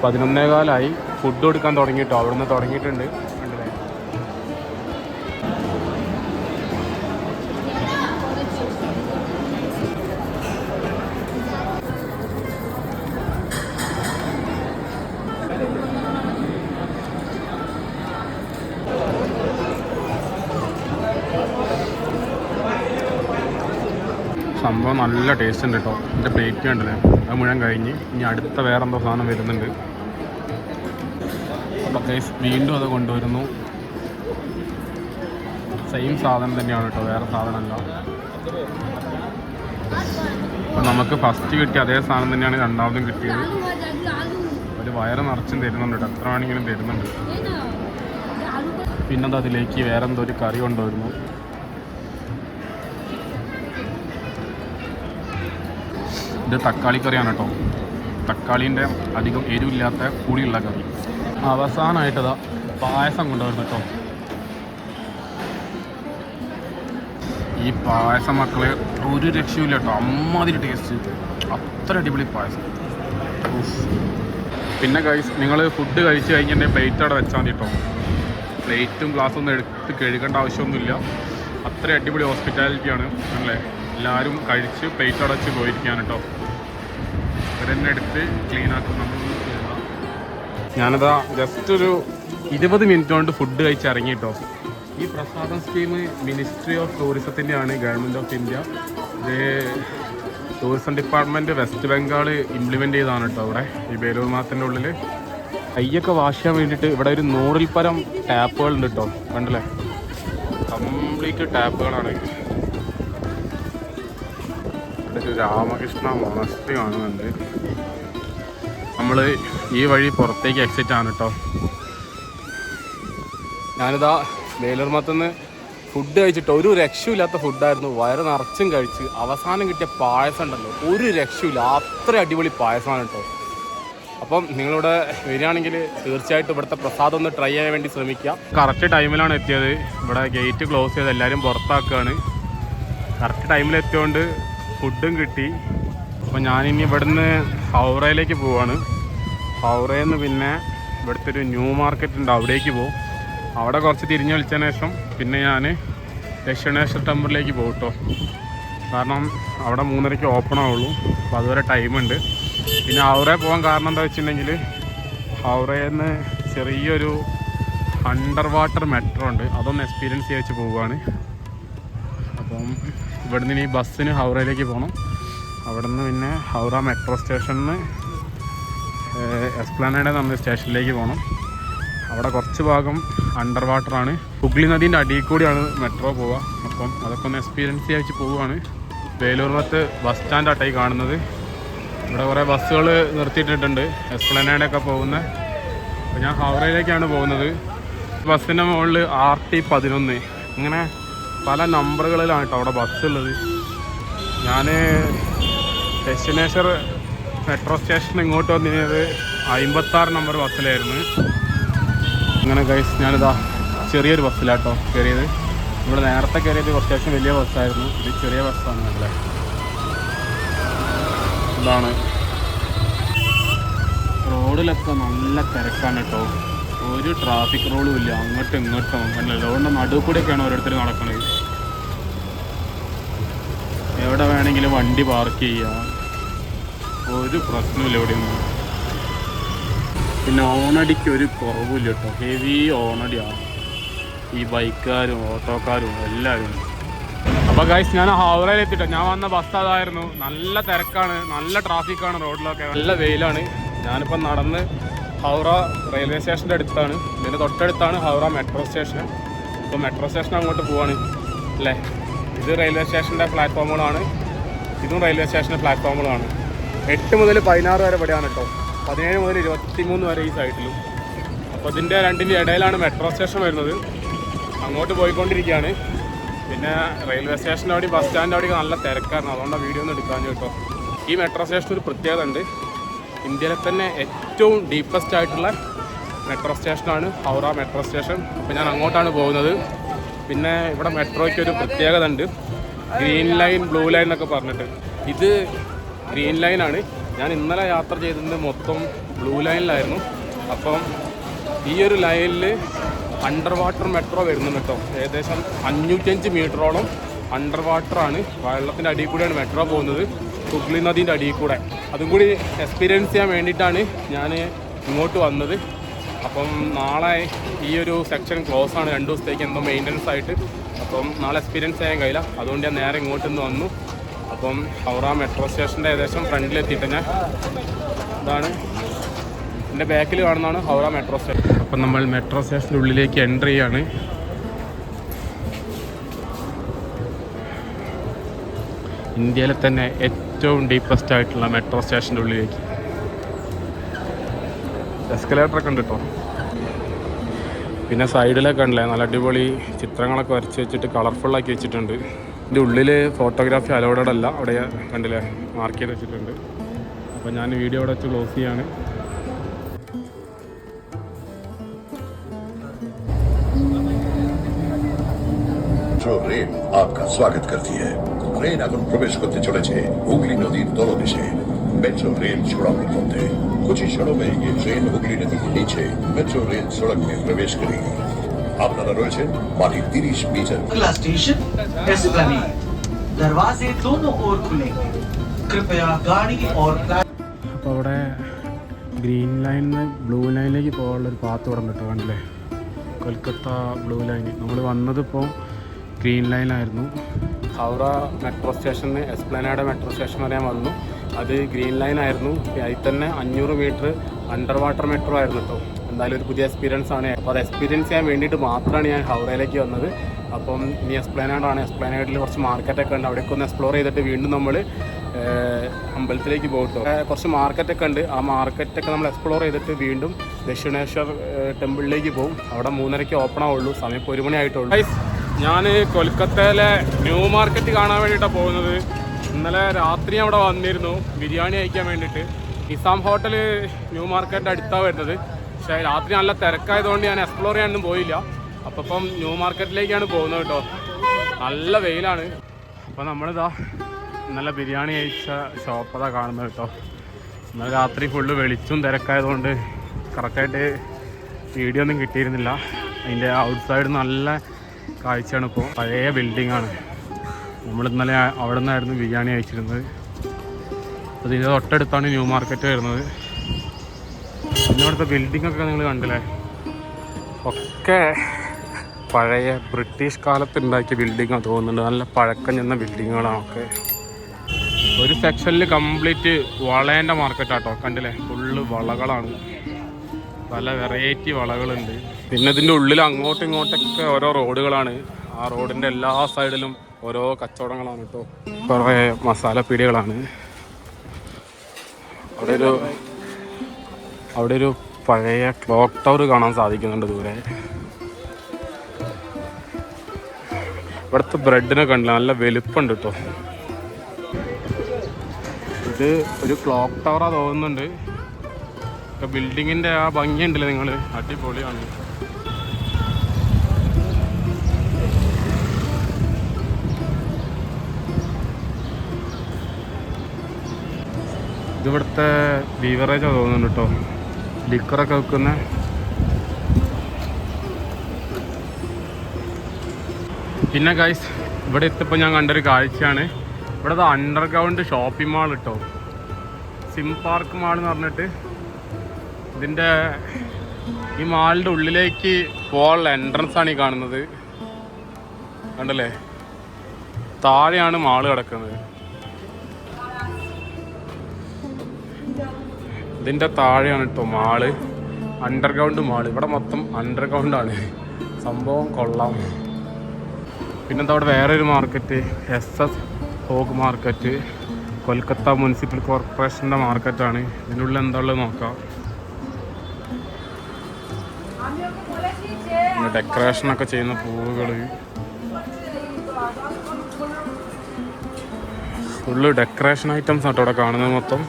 11:15 ഫുഡ് കൊടുക്കാൻ തുടങ്ങിയിട്ടോ. അവിടെ നിന്ന് തുടങ്ങിയിട്ടുണ്ട്. കണ്ടില്ലേ. സംഭവം നല്ല ടേസ്റ്റ് ഉണ്ട് കേട്ടോ. എൻ്റെ പ്ലേറ്റ് കണ്ടില്ലേ, അത് മുഴുവൻ കഴിഞ്ഞ് ഇനി അടുത്ത വേറെ എന്തോ സാധനം വരുന്നുണ്ട്. അപ്പോൾ ഗൈസ് വീണ്ടും അത് കൊണ്ടുവരുന്നു. സെയിം സാധനം തന്നെയാണ് കേട്ടോ, വേറെ സാധനമല്ല. അപ്പോൾ നമുക്ക് ഫസ്റ്റ് കിട്ടിയ അതേ സാധനം തന്നെയാണ് രണ്ടാമതും കിട്ടിയത്. ഒരു വയറ് നിറച്ചും തരുന്നുണ്ട് കേട്ടോ, എത്ര വേണമെങ്കിലും തരുന്നുണ്ട്. പിന്നെന്താ അതിലേക്ക് വേറെ എന്തോ ഒരു കറി കൊണ്ടുവരുന്നു. ഇത് തക്കാളി കറിയാണ് കേട്ടോ. തക്കാളീൻ്റെ അധികം എരിവില്ലാത്ത കൂടിയുള്ള കറി. അവസാനമായിട്ടതാ പായസം കൊണ്ടുവരുന്നു കേട്ടോ. ഈ പായസം മക്കളെ ഒരു രക്ഷയില്ല കേട്ടോ. അമ്മാതിരി ടേസ്റ്റ്, അത്ര അടിപൊളി പായസം. പിന്നെ ഗൈസ് നിങ്ങൾ ഫുഡ് കഴിച്ച് കഴിഞ്ഞാൽ പ്ലേറ്റ് അവിടെ വെച്ചാൽ മതി കേട്ടോ. പ്ലേറ്റും ഗ്ലാസ്സും ഒന്നും എടുത്ത് കഴുകേണ്ട ആവശ്യമൊന്നുമില്ല. അത്ര അടിപൊളി ഹോസ്പിറ്റാലിറ്റിയാണ് അല്ലേ. എല്ലാവരും കഴിച്ച് പ്ലേറ്റ് അടച്ച് പോയിരിക്കുകയാണ് കേട്ടോ. ഇവരെന്നെ എടുത്ത് ക്ലീനാക്കും. നമ്മളൊന്നും ചെയ്യണ്ട. ഞാനതാ ജസ്റ്റ് ഒരു 20 മിനിറ്റ് കൊണ്ട് ഫുഡ് കഴിച്ച് ഇറങ്ങി കേട്ടോ. ഈ പ്രസാദം സ്കീം മിനിസ്ട്രി ഓഫ് ടൂറിസത്തിൻ്റെയാണ്, ഗവൺമെൻറ് ഓഫ് ഇന്ത്യ. ഇത് tourism department West Bengal implement ചെയ്തതാണ് കേട്ടോ. ഇവിടെ ഈ ബേലൂർ മാത്തിൻ്റെ ഉള്ളിൽ കൈയൊക്കെ വാഷ് ചെയ്യാൻ വേണ്ടിയിട്ട് ഇവിടെ ഒരു 100-ൽ പരം ടാപ്പുകളുണ്ട് കേട്ടോ. കണ്ടില്ലേ, കംപ്ലീറ്റ് ടാപ്പുകളാണ്. ഒരു രാമകൃഷ്ണ മോണസ്ട്രി കാണുന്നുണ്ട്. നമ്മൾ ഈ വഴി പുറത്തേക്ക് എക്സിറ്റ് ആണ് കേട്ടോ. ഞാനിതാ വേലൂർമത്തുനിന്ന് ഫുഡ് കഴിച്ചിട്ട് ഒരു രക്ഷയില്ലാത്ത ഫുഡായിരുന്നു. വയറ് നിറച്ചും കഴിച്ച് അവസാനം കിട്ടിയ പായസം ഉണ്ടല്ലോ, ഒരു രക്ഷയില്ല, അത്ര അടിപൊളി പായസമാണ് കേട്ടോ. അപ്പം നിങ്ങളിവിടെ വരികയാണെങ്കിൽ തീർച്ചയായിട്ടും ഇവിടുത്തെ പ്രസാദം ഒന്ന് ട്രൈ ചെയ്യാൻ വേണ്ടി ശ്രമിക്കുക. കറക്റ്റ് ടൈമിലാണ് എത്തിയത്. ഇവിടെ ഗേറ്റ് ക്ലോസ് ചെയ്ത് എല്ലാവരും പുറത്താക്കുകയാണ്. കറക്റ്റ് ടൈമിൽ എത്തിയോണ്ട് ഫുഡും കിട്ടി. അപ്പോൾ ഞാനിനി ഇവിടുന്ന് ഹൗറയിലേക്ക് പോവാണ്. ഹൗറയിൽ നിന്ന് പിന്നെ ഇവിടുത്തെ ഒരു ന്യൂ മാർക്കറ്റ് ഉണ്ട്, അവിടേക്ക് പോകും. അവിടെ കുറച്ച് തിരിഞ്ഞ് വിളിച്ചതിന് ശേഷം പിന്നെ ഞാൻ ദക്ഷിണേശ്വർ ടെമ്പിളിലേക്ക് പോകും കേട്ടോ. കാരണം അവിടെ 3:30 ഓപ്പൺ ആവുള്ളൂ. അപ്പോൾ അതുവരെ ടൈമുണ്ട്. പിന്നെ ഹൗറയിൽ പോകാൻ കാരണം എന്താ വെച്ചിട്ടുണ്ടെങ്കിൽ ഹൗറയിൽ നിന്ന് ചെറിയൊരു അണ്ടർ വാട്ടർ മെട്രോ ഉണ്ട്, അതൊന്ന് എക്സ്പീരിയൻസ് ചെയ്ത് പോവുകയാണ്. അപ്പം ഇവിടുന്ന് ഇനി ബസ്സിന് ഹൗറയിലേക്ക് പോകണം. അവിടെ നിന്ന് പിന്നെ ഹൗറ മെട്രോ സ്റ്റേഷനിൽ എസ്പ്ലാനേഡ് എന്ന സ്റ്റേഷനിലേക്ക് പോകണം. അവിടെ കുറച്ച് ഭാഗം അണ്ടർ വാട്ടറാണ്. ഹുഗ്ലി നദീൻ്റെ അടിയിൽ കൂടിയാണ് മെട്രോ പോവുക. അപ്പം അതൊക്കെ ഒന്ന് എക്സ്പീരിയൻസ് ചെയ്ത് പോവുകയാണ്. വേലൂർമത്ത് ബസ് സ്റ്റാൻഡായിട്ടായി കാണുന്നത്. ഇവിടെ കുറേ ബസ്സുകൾ നിർത്തിയിട്ടിട്ടുണ്ട് എസ്പ്ലാനേഡൊക്കെ പോകുന്നത്. അപ്പോൾ ഞാൻ ഹൗറയിലേക്കാണ് പോകുന്നത്. ബസ്സിൻ്റെ മുകളിൽ RT11 ഇങ്ങനെ പല നമ്പറുകളിലാണ് കേട്ടോ അവിടെ ബസ്സുള്ളത്. ഞാൻ ദക്ഷിണേശ്വർ മെട്രോ സ്റ്റേഷൻ ഇങ്ങോട്ട് വന്നിരുന്നത് 56 നമ്പർ ബസ്സിലായിരുന്നു. അങ്ങനെ ഗൈസ് ഞാനിതാ ചെറിയൊരു ബസ്സിലാട്ടോ കയറിയത്. ഇവിടെ നേരത്തെ കയറിയത് കുറച്ച് വലിയ ബസ്സായിരുന്നു, ഇത് ചെറിയ ബസ്സാണ്. അല്ലേ, ഇതാണ് റോഡിലൊക്കെ നല്ല തിരക്കാണ് കേട്ടോ. ഒരു ട്രാഫിക് റോളും ഇല്ല, അങ്ങോട്ടും ഇങ്ങോട്ടും അല്ല. റോഡിൻ്റെ നടുവ് കൂടെയൊക്കെയാണ് ഓരോരുത്തർ നടക്കുന്നത്. എവിടെ വേണമെങ്കിലും വണ്ടി പാർക്ക് ചെയ്യാം, ഒരു പ്രശ്നമില്ല എവിടെയൊന്നും. പിന്നെ ഓണടിക്ക് ഒരു കുറവില്ല കേട്ടോ, ഹെവി ഓണടിയാണ് ഈ ബൈക്കുകാരും ഓട്ടോക്കാരും എല്ലാവരും. അപ്പോൾ ഗൈസ് ഞാൻ ഹൗറയിൽ എത്തിട്ടോ. ഞാൻ വന്ന ബസ് അതായിരുന്നു. നല്ല തിരക്കാണ്, നല്ല ട്രാഫിക്കാണ്, റോഡിലൊക്കെ നല്ല വെയിലാണ്. ഞാനിപ്പോൾ നടന്ന് ഹൗറ റെയിൽവേ സ്റ്റേഷൻ്റെ അടുത്താണ്. ഇതിൻ്റെ തൊട്ടടുത്താണ് ഹൗറ മെട്രോ സ്റ്റേഷൻ. അപ്പോൾ മെട്രോ സ്റ്റേഷൻ അങ്ങോട്ട് പോവാണ് അല്ലേ. ഇത് റെയിൽവേ സ്റ്റേഷൻ്റെ പ്ലാറ്റ്ഫോമുകളാണ്, ഇതും റെയിൽവേ സ്റ്റേഷൻ്റെ പ്ലാറ്റ്ഫോമുകളാണ്. 8 മുതൽ 16 വരെ ഇവിടെയാണ് കേട്ടോ, 17 മുതൽ 23 വരെ ഈ സൈഡിലും. അപ്പോൾ ഇതിൻ്റെ രണ്ടിൻ്റെ ഇടയിലാണ് മെട്രോ സ്റ്റേഷൻ വരുന്നത്. അങ്ങോട്ട് പോയിക്കൊണ്ടിരിക്കുകയാണ്. പിന്നെ റെയിൽവേ സ്റ്റേഷൻ്റെ അവിടെ ബസ് സ്റ്റാൻഡിൻ്റെ അവിടെ നല്ല തിരക്കായിരുന്നു, അതുകൊണ്ടാണ് വീഡിയോ ഒന്നും എടുക്കാൻ കേട്ടോ. ഈ മെട്രോ സ്റ്റേഷൻ ഒരു പ്രത്യേകത ഉണ്ട്. ഇന്ത്യയിലെ തന്നെ ഏറ്റവും ഡീപ്പസ്റ്റ് ആയിട്ടുള്ള മെട്രോ സ്റ്റേഷനാണ് ഹൗറ മെട്രോ സ്റ്റേഷൻ. അപ്പോൾ ഞാൻ അങ്ങോട്ടാണ് പോകുന്നത്. പിന്നെ ഇവിടെ മെട്രോയ്ക്ക് ഒരു പ്രത്യേകത ഉണ്ട്, ഗ്രീൻ ലൈൻ ബ്ലൂ ലൈൻ എന്നൊക്കെ പറഞ്ഞിട്ട്. ഇത് ഗ്രീൻ ലൈനാണ്. ഞാൻ ഇന്നലെ യാത്ര ചെയ്തത് മൊത്തം ബ്ലൂ ലൈനിലായിരുന്നു. അപ്പം ഈ ഒരു ലൈനിൽ അണ്ടർ വാട്ടർ മെട്രോ വരുന്നുണ്ട് കേട്ടോ. ഏകദേശം 505 മീറ്ററോളം അണ്ടർ വാട്ടറാണ്, വെള്ളത്തിൻ്റെ അടിയിൽ കൂടെയാണ് മെട്രോ പോകുന്നത്, ഹുഗ്ലി നദീൻ്റെ അടിയിൽ കൂടെ. അതും കൂടി എക്സ്പീരിയൻസ് ചെയ്യാൻ വേണ്ടിയിട്ടാണ് ഞാൻ ഇങ്ങോട്ട് വന്നത്. അപ്പം നാളെ ഈ ഒരു സെക്ഷൻ ക്ലോസ് ആണ് 2 ദിവസത്തേക്ക്, എന്തോ മെയിൻ്റനൻസ് ആയിട്ട്. അപ്പം നാളെ എക്സ്പീരിയൻസ് ചെയ്യാൻ കഴിയില്ല, അതുകൊണ്ട് ഞാൻ നേരെ ഇങ്ങോട്ട് നിന്ന് വന്നു. അപ്പം ഹൗറ മെട്രോ സ്റ്റേഷൻ്റെ ഏകദേശം ഫ്രണ്ടിലെത്തിയിട്ട് ഞാൻ ഇതാണ് എൻ്റെ ബാക്കിൽ കാണുന്നതാണ് ഹൗറ മെട്രോ സ്റ്റേഷൻ. അപ്പം നമ്മൾ മെട്രോ സ്റ്റേഷൻ്റെ ഉള്ളിലേക്ക് എൻ്റർ ചെയ്യാണ്. ഇന്ത്യയിലെ തന്നെ ഏറ്റവും ഡീപ്പസ്റ്റ് ആയിട്ടുള്ള മെട്രോ സ്റ്റേഷൻ്റെ ഉള്ളിലേക്ക്. എസ്കലേറ്ററൊക്കെ ഉണ്ട് കേട്ടോ. പിന്നെ സൈഡിലൊക്കെ ഉണ്ടല്ലേ നല്ല അടിപൊളി ചിത്രങ്ങളൊക്കെ വരച്ച് വെച്ചിട്ട് കളർഫുള്ളാക്കി വെച്ചിട്ടുണ്ട്. ഇതിൻ്റെ ഉള്ളിൽ ഫോട്ടോഗ്രാഫി അലൗഡഡ് അല്ല, അവിടെ കണ്ടില്ലേ മാർക്ക് ചെയ്ത് വെച്ചിട്ടുണ്ട്. അപ്പോൾ ഞാൻ വീഡിയോ അവിടെ വെച്ച് ക്ലോസ് ചെയ്യാണ്. रेल आपका स्वागत करती है। ट्रेन এখন প্রবেশ করতে চলেছে হুগলি নদীর তলদেশে। मेट्रो रेल छोड़ने पड़ते कुछ ही क्षणों में ये ट्रेन हुगली नदी के नीचे मेट्रो रेल सड़क में प्रवेश करेगी। আপনারা রয়েছেন মাটির 30 मीटर। अगला स्टेशन एस्प्लैनेड, दरवाजे दोनों ओर खुलेंगे, कृपया गाड़ी और അപ്പോൾ അവിടെ ഗ്രീൻ ലൈനിൽ നിന്ന് ബ്ലൂ ലൈനിലേക്ക് പോകാനുള്ളൊരു പാത്ത് ഇവിടെ കേട്ടോ. കണ്ടില്ലേ, കൊൽക്കത്ത ബ്ലൂ ലൈൻ. നമ്മൾ വന്നതിപ്പോൾ ഗ്രീൻ ലൈനായിരുന്നു. ഹൗറ മെട്രോ സ്റ്റേഷനിൽ എസ്പ്ലനാഡ് മെട്രോ സ്റ്റേഷൻ വരെ ഞാൻ വന്നു, അത് ഗ്രീൻ ലൈനായിരുന്നു. അതിൽ തന്നെ 500 മീറ്റർ അണ്ടർ വാട്ടർ മെട്രോ ആയിരുന്നു കേട്ടോ. എന്തായാലും ഒരു പുതിയ എക്സ്പീരിയൻസ് ആണ്. അപ്പോൾ അത് എക്സ്പീരിയൻസ് ചെയ്യാൻ വേണ്ടിയിട്ട് മാത്രമാണ് ഞാൻ ഹൗറയിലേക്ക് വന്നത്. അപ്പം ഇനി എസ്പ്ലനാഡാണ്. എസ്പ്ലനാഡിൽ കുറച്ച് മാർക്കറ്റൊക്കെ ഉണ്ട്, അവിടേക്ക് ഒന്ന് എക്സ്പ്ലോർ ചെയ്തിട്ട് വീണ്ടും നമ്മൾ അമ്പലത്തിലേക്ക് പോകട്ടോ. കുറച്ച് മാർക്കറ്റൊക്കെ ഉണ്ട്, ആ മാർക്കറ്റൊക്കെ നമ്മൾ എക്സ്പ്ലോർ ചെയ്തിട്ട് വീണ്ടും ദക്ഷിണേശ്വർ ടെമ്പിളിലേക്ക് പോകും. അവിടെ 3:30 ഓപ്പൺ ആവുള്ളൂ, സമയം ഇപ്പോൾ 1 മണി ആയിട്ടുള്ളൂ. ഞാൻ കൊൽക്കത്തയിലെ ന്യൂ മാർക്കറ്റ് കാണാൻ വേണ്ടിയിട്ടാണ് പോകുന്നത്. ഇന്നലെ രാത്രി അവിടെ വന്നിരുന്നു ബിരിയാണി കഴിക്കാൻ വേണ്ടിയിട്ട്. നിസാം ഹോട്ടൽ ന്യൂ മാർക്കറ്റിൻ്റെ അടുത്താണ് വരുന്നത്. പക്ഷേ രാത്രി നല്ല തിരക്കായതുകൊണ്ട് ഞാൻ എക്സ്പ്ലോർ ചെയ്യാനൊന്നും പോയില്ല. അപ്പം ഇപ്പം ന്യൂ മാർക്കറ്റിലേക്കാണ് പോകുന്നത് കേട്ടോ. നല്ല വെയിലാണ്. അപ്പോൾ നമ്മളിതാ ഇന്നലെ ബിരിയാണി കഴിച്ച ഷോപ്പ് അതാ കാണുന്നത് കേട്ടോ. ഇന്നലെ രാത്രി ഫുള്ള് വെളിച്ചും തിരക്കായതുകൊണ്ട് കറക്റ്റായിട്ട് വീഡിയോ ഒന്നും കിട്ടിയിരുന്നില്ല. അതിൻ്റെ ഔട്ട് സൈഡ് നല്ല കാഴ്ചയാണ്. ഇപ്പോൾ പഴയ ബിൽഡിങ്ങാണ്. നമ്മൾ ഇന്നലെ അവിടെ നിന്നായിരുന്നു ബിരിയാണി കഴിച്ചിരുന്നത്. അതിൻ്റെ തൊട്ടടുത്താണ് ന്യൂ മാർക്കറ്റ് വരുന്നത്. പിന്നെ ഇവിടുത്തെ ബിൽഡിങ്ങൊക്കെ നിങ്ങൾ കണ്ടില്ലേ, ഒക്കെ പഴയ ബ്രിട്ടീഷ് കാലത്ത് ഉണ്ടാക്കിയ ബിൽഡിങ്ങാണ് തോന്നുന്നുണ്ട്. നല്ല പഴക്കം ചെന്ന ബിൽഡിങ്ങുകളാണൊക്കെ. ഒരു സെക്ഷനിൽ കംപ്ലീറ്റ് വളേൻ്റെ മാർക്കറ്റാട്ടോ. കണ്ടില്ലേ, ഫുള്ള് വളകളാണ്. പല വെറൈറ്റി വളകളുണ്ട്. പിന്നെ ഇതിൻ്റെ ഉള്ളിൽ അങ്ങോട്ടും ഇങ്ങോട്ടൊക്കെ ഓരോ റോഡുകളാണ്. ആ റോഡിൻ്റെ എല്ലാ സൈഡിലും ഓരോ കച്ചവടങ്ങളാണ് കേട്ടോ. കുറേ മസാല പീടികളാണ്. അവിടെ ഒരു പഴയ ക്ലോക്ക് ടവർ കാണാൻ സാധിക്കുന്നുണ്ട് ദൂരെ. ഇവിടുത്തെ ബ്രെഡിനൊക്കെ ഉണ്ടല്ലോ, നല്ല വലുപ്പമുണ്ട് കേട്ടോ. ഇത് ഒരു ക്ലോക്ക് ടവറാ തോന്നുന്നുണ്ട്. ബിൽഡിങ്ങിൻ്റെ ആ ഭംഗിയുണ്ടല്ലേ നിങ്ങൾ, അടിപൊളിയാണ്. ഇതിവിടുത്തെ ബീവറേജാ തോന്നുന്നുണ്ട് കേട്ടോ, ലിക്കറൊക്കെ വെക്കുന്ന. പിന്നെ ഗൈസ്, ഇവിടെ എത്തിയപ്പോൾ ഞാൻ കണ്ടൊരു കാഴ്ചയാണ്. ഇവിടെ അണ്ടർഗ്രൗണ്ട് ഷോപ്പിംഗ് മാൾ കേട്ടോ, സിം പാർക്ക് മാൾ എന്ന് പറഞ്ഞിട്ട്. ഇതിൻ്റെ ഈ മാളിൻ്റെ ഉള്ളിലേക്ക് പോകാനുള്ള എൻട്രൻസ് ആണ് ഈ കാണുന്നത്. കണ്ടല്ലേ, താഴെയാണ് മാള് കിടക്കുന്നത്. ഇതിൻ്റെ താഴെയാണ് കേട്ടോ മാള്, അണ്ടർഗ്രൗണ്ട് മാള്. ഇവിടെ മൊത്തം അണ്ടർഗ്രൗണ്ടാണ് സംഭവം, കൊള്ളാം. പിന്നെന്താ അവിടെ വേറൊരു market, SS Hogg market, Kolkata municipal കോർപ്പറേഷൻ്റെ മാർക്കറ്റാണ്. ഇതിനുള്ളിൽ എന്താ ഉള്ളത് നോക്കാം. ഡെക്കറേഷനൊക്കെ ചെയ്യുന്ന പൂവുകൾ, ഫുള്ള് ഡെക്കറേഷൻ ഐറ്റംസ് ആട്ടോ ഇവിടെ കാണുന്നത് മൊത്തം.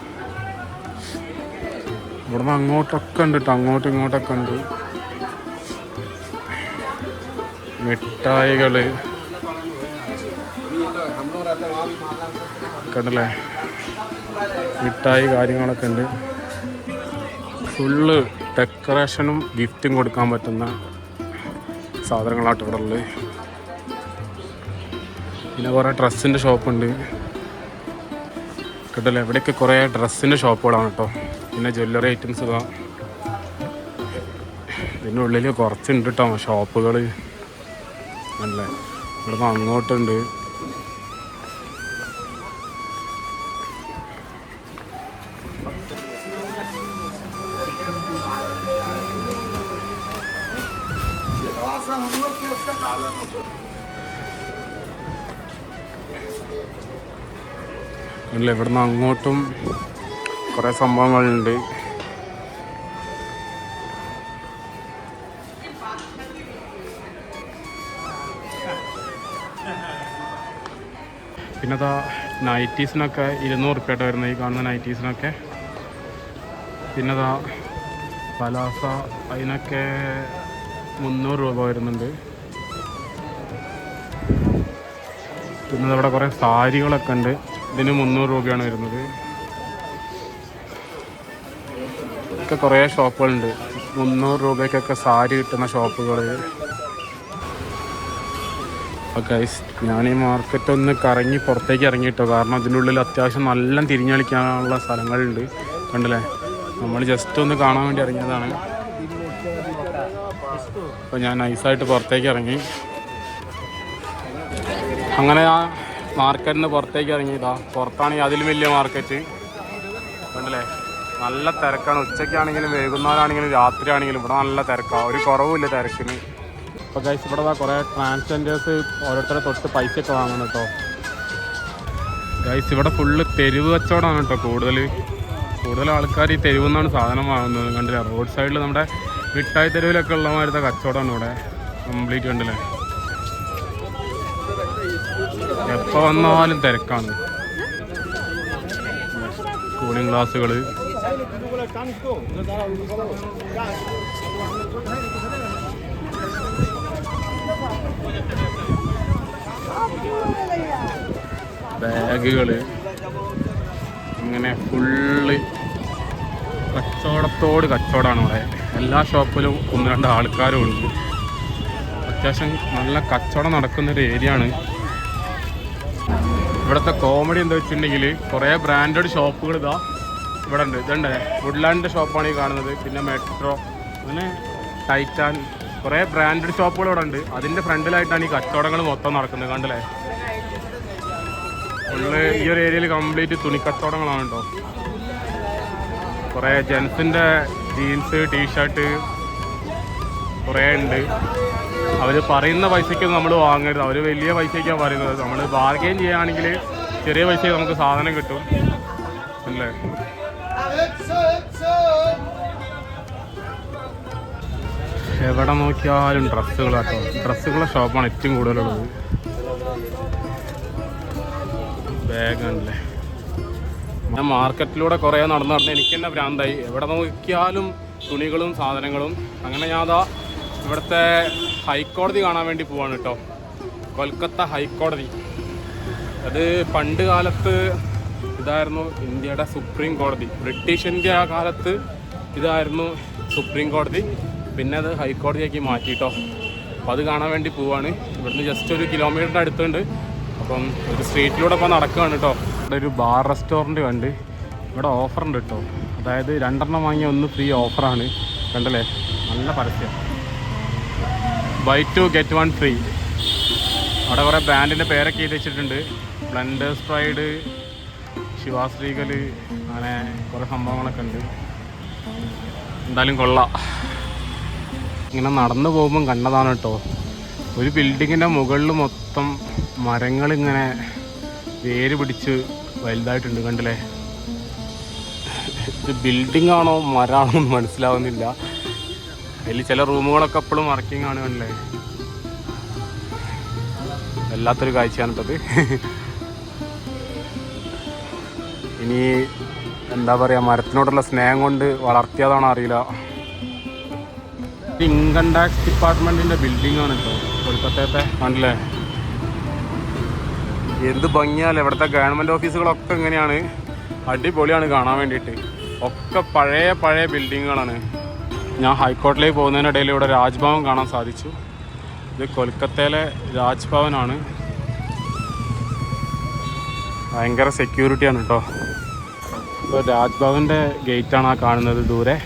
ഇവിടുന്ന് അങ്ങോട്ടൊക്കെ ഉണ്ട് കേട്ടോ, അങ്ങോട്ടും ഇങ്ങോട്ടൊക്കെ ഉണ്ട് മിഠായികൾ. കണ്ടല്ലേ, മിഠായി കാര്യങ്ങളൊക്കെ ഉണ്ട്. ഫുള്ള് ഡെക്കറേഷനും ഗിഫ്റ്റും കൊടുക്കാൻ പറ്റുന്ന സാധനങ്ങളാട്ടോ ഇവിടെ ഉള്ളത്. പിന്നെ കുറേ ഡ്രസ്സിൻ്റെ ഷോപ്പുണ്ട് കേട്ടല്ലേ. ഇവിടെയൊക്കെ കുറേ ഡ്രസ്സിൻ്റെ ഷോപ്പുകളാണ് കേട്ടോ. പിന്നെ ജ്വല്ലറി ഐറ്റംസ് ഇതാ, ഇതിനുള്ളിൽ കുറച്ചുണ്ട് കേട്ടോ ഷോപ്പുകൾ. അല്ലേ, ഇവിടുന്ന് അങ്ങോട്ടുണ്ട്. അല്ല, ഇവിടുന്ന് അങ്ങോട്ടും കുറേ സംഭവങ്ങളുണ്ട്. പിന്നെ അതാ നൈറ്റീസിനൊക്കെ 200 റുപ്യ വരുന്നത്, ഈ കാണുന്ന നൈറ്റീസിനൊക്കെ. പിന്നെ അതാ പലാസ, അതിനൊക്കെ 300 രൂപ വരുന്നുണ്ട്. പിന്നെ ഇവിടെ കുറേ സാരികളൊക്കെ ഉണ്ട്, ഇതിന് 300 രൂപയാണ് വരുന്നത്. ഒക്കെ കുറേ ഷോപ്പുകളുണ്ട് 300 രൂപയ്ക്കൊക്കെ സാരി കിട്ടുന്ന ഷോപ്പുകൾ. അപ്പോൾ ഗൈസ്, ഞാൻ ഈ മാർക്കറ്റ് ഒന്ന് കറങ്ങി പുറത്തേക്ക് ഇറങ്ങിയിട്ടോ, കാരണം അതിനുള്ളിൽ അത്യാവശ്യം നല്ല തിരിഞ്ഞളിക്കാനുള്ള സ്ഥലങ്ങളുണ്ട്. കണ്ടില്ലേ, നമ്മൾ ജസ്റ്റ് ഒന്ന് കാണാൻ വേണ്ടി ഇറങ്ങിയതാണ്. അപ്പോൾ ഞാൻ നൈസായിട്ട് പുറത്തേക്ക് ഇറങ്ങി. അങ്ങനെ ആ മാർക്കറ്റിൽ നിന്ന് പുറത്തേക്ക് ഇറങ്ങിയതാ. പുറത്താണെങ്കിൽ അതിലും വലിയ മാർക്കറ്റ്. കണ്ടില്ലേ, നല്ല തിരക്കാണ്. ഉച്ചയ്ക്കാണെങ്കിലും വൈകുന്നേരമാണെങ്കിലും രാത്രിയാണെങ്കിലും ഇവിടെ നല്ല തിരക്കാണ്, ഒരു കുറവുമില്ല തിരക്കിന്. അപ്പോൾ ഗൈസ്, ഇവിടെ കുറേ ട്രാൻസ്ജെൻഡേഴ്സ് ഓരോരുത്തരെ തൊട്ട് പൈസയൊക്കെ വാങ്ങണം കേട്ടോ. ഗൈസ്, ഇവിടെ ഫുള്ള് തെരുവ് കച്ചവടമാണ് കേട്ടോ. കൂടുതൽ ആൾക്കാർ ഈ തെരുവിൽ നിന്നാണ് സാധനം വാങ്ങുന്നത്. കണ്ടില്ല, റോഡ് സൈഡിൽ നമ്മുടെ മിഠായി തെരുവിലൊക്കെ ഉള്ള മാതിരത്തെ കച്ചവടമാണ് ഇവിടെ കംപ്ലീറ്റ്. കണ്ടില്ലേ, എപ്പോൾ വന്നാലും തിരക്കാണ്. കൂളിംഗ് ഗ്ലാസുകൾ, ബാഗുകൾ, ഇങ്ങനെ ഫുള്ള് കച്ചവടത്തോട് കച്ചവടമാണ് ഇവിടെ. എല്ലാ ഷോപ്പിലും 1-2 ആൾക്കാരും ഉണ്ട്. അത്യാവശ്യം നല്ല കച്ചവടം നടക്കുന്നൊരു ഏരിയ ആണ്. ഇവിടുത്തെ കോമഡി എന്താ വെച്ചിട്ടുണ്ടെങ്കിൽ കുറേ ബ്രാൻഡഡ് ഷോപ്പുകൾ ഇവിടെ ഉണ്ട്. ഇതുണ്ട്, വുഡ്ലാൻഡിൻ്റെ ഷോപ്പാണ് ഈ കാണുന്നത്. പിന്നെ മെട്രോ, അങ്ങനെ ടൈറ്റാൻ, കുറേ ബ്രാൻഡഡ് ഷോപ്പുകൾ ഇവിടെ ഉണ്ട്. അതിൻ്റെ ഫ്രണ്ടിലായിട്ടാണ് ഈ കച്ചവടങ്ങൾ മൊത്തം നടക്കുന്നത്. കണ്ടില്ലേ, ഫുള്ള് ഈ ഒരു ഏരിയയിൽ കംപ്ലീറ്റ് തുണിക്കച്ചവടങ്ങളാണ് കേട്ടോ. കുറേ ജെൻസിൻ്റെ ജീൻസ്, ടീഷർട്ട് കുറേ ഉണ്ട്. അവർ പറയുന്ന പൈസയ്ക്ക് നമ്മൾ വാങ്ങരുത്. അവർ വലിയ പൈസയ്ക്കാണ് പറയുന്നത്. നമ്മൾ ബാർഗെയിൻ ചെയ്യുകയാണെങ്കിൽ ചെറിയ പൈസയ്ക്ക് നമുക്ക് സാധനം കിട്ടും അല്ലേ. എവിടെ നോക്കിയാലും ഡ്രസ്സുകളാട്ടോ. ഡ്രസ്സുകളുടെ ഷോപ്പാണ് ഏറ്റവും കൂടുതലുള്ളത്. ബാഗാണല്ലേ. ഞാൻ മാർക്കറ്റിലൂടെ കുറേ നടന്ന് എനിക്ക് തന്നെ ഭ്രാന്തായി. എവിടെ നോക്കിയാലും തുണികളും സാധനങ്ങളും. അങ്ങനെ ഞാൻ അതാ ഇവിടുത്തെ ഹൈക്കോടതി കാണാൻ വേണ്ടി പോവാണ് കേട്ടോ. കൊൽക്കത്ത ഹൈക്കോടതി. അത് പണ്ട് കാലത്ത് ഇതായിരുന്നു ഇന്ത്യയുടെ സുപ്രീം കോടതി. ബ്രിട്ടീഷ് ഇന്ത്യ കാലത്ത് ഇതായിരുന്നു സുപ്രീം കോടതി. പിന്നെ അത് ഹൈക്കോടതിയാക്കി മാറ്റിയിട്ടോ. അപ്പോൾ അത് കാണാൻ വേണ്ടി പോവാണ്. ഇവിടുന്ന് ജസ്റ്റ് 1 കിലോമീറ്ററിൻ്റെ അടുത്തുണ്ട്. അപ്പം ഒരു സ്ട്രീറ്റിലൂടെ ഇപ്പോൾ നടക്കുകയാണ് കേട്ടോ. ഇവിടെ ഒരു ബാർ റെസ്റ്റോറൻറ്റ് കണ്ട്. ഇവിടെ ഓഫറുണ്ട് കേട്ടോ. അതായത് 2 വാങ്ങിയ 1 ഫ്രീ ഓഫറാണ്. കണ്ടല്ലേ, നല്ല പരസ്യം. Buy 2 get 1 free. അവിടെ കുറേ ബ്രാൻഡിൻ്റെ പേരൊക്കെ എഴുതി വെച്ചിട്ടുണ്ട്. ബ്ലെൻഡേഴ്സ് പ്രൈഡ്, ശിവാശ്രീകൽ, അങ്ങനെ കുറേ സംഭവങ്ങളൊക്കെ ഉണ്ട്. എന്തായാലും കൊള്ളാം. ഇങ്ങനെ നടന്നു പോകുമ്പം കണ്ടതാണ് കേട്ടോ. ഒരു ബിൽഡിങ്ങിൻ്റെ മുകളിൽ മൊത്തം മരങ്ങളിങ്ങനെ വേര് പിടിച്ച് വലുതായിട്ടുണ്ട്. കണ്ടില്ലേ, ഇത് ബിൽഡിംഗ് ആണോ മരമാണോ എന്ന് മനസ്സിലാവുന്നില്ല. അതിൽ ചില റൂമുകളൊക്കെ എപ്പോഴും വർക്കിംഗ് ആണ്. കണ്ടില്ലേ, വല്ലാത്തൊരു കാഴ്ചയാണ് കേട്ടത്. ഇനി എന്താ പറയുക, മരത്തിനോടുള്ള സ്നേഹം കൊണ്ട് വളർത്തിയതാണോ അറിയില്ല. ഇൻകം ടാക്സ് ഡിപ്പാർട്ട്മെൻറ്റിൻ്റെ ബിൽഡിംഗ് ആണ് കേട്ടോ കൊൽക്കത്തത്തെ. കണ്ടില്ലേ, എന്ത് ഭംഗിയാലേ. ഇവിടുത്തെ ഗവൺമെൻറ് ഓഫീസുകളൊക്കെ ഇങ്ങനെയാണ്. അടിപൊളിയാണ് കാണാൻ വേണ്ടിയിട്ട്. ഒക്കെ പഴയ ബിൽഡിങ്ങുകളാണ്. ഞാൻ ഹൈക്കോടതിയിലേക്ക് പോകുന്നതിനിടയിൽ ഇവിടെ രാജ്ഭവൻ കാണാൻ സാധിച്ചു. ഇത് കൊൽക്കത്തയിലെ രാജ്ഭവനാണ്. ഭയങ്കര സെക്യൂരിറ്റിയാണ് കേട്ടോ. ഇപ്പോൾ രാജ്ഭവൻ്റെ ഗേറ്റാണ് ആ കാണുന്നത് ദൂരെ.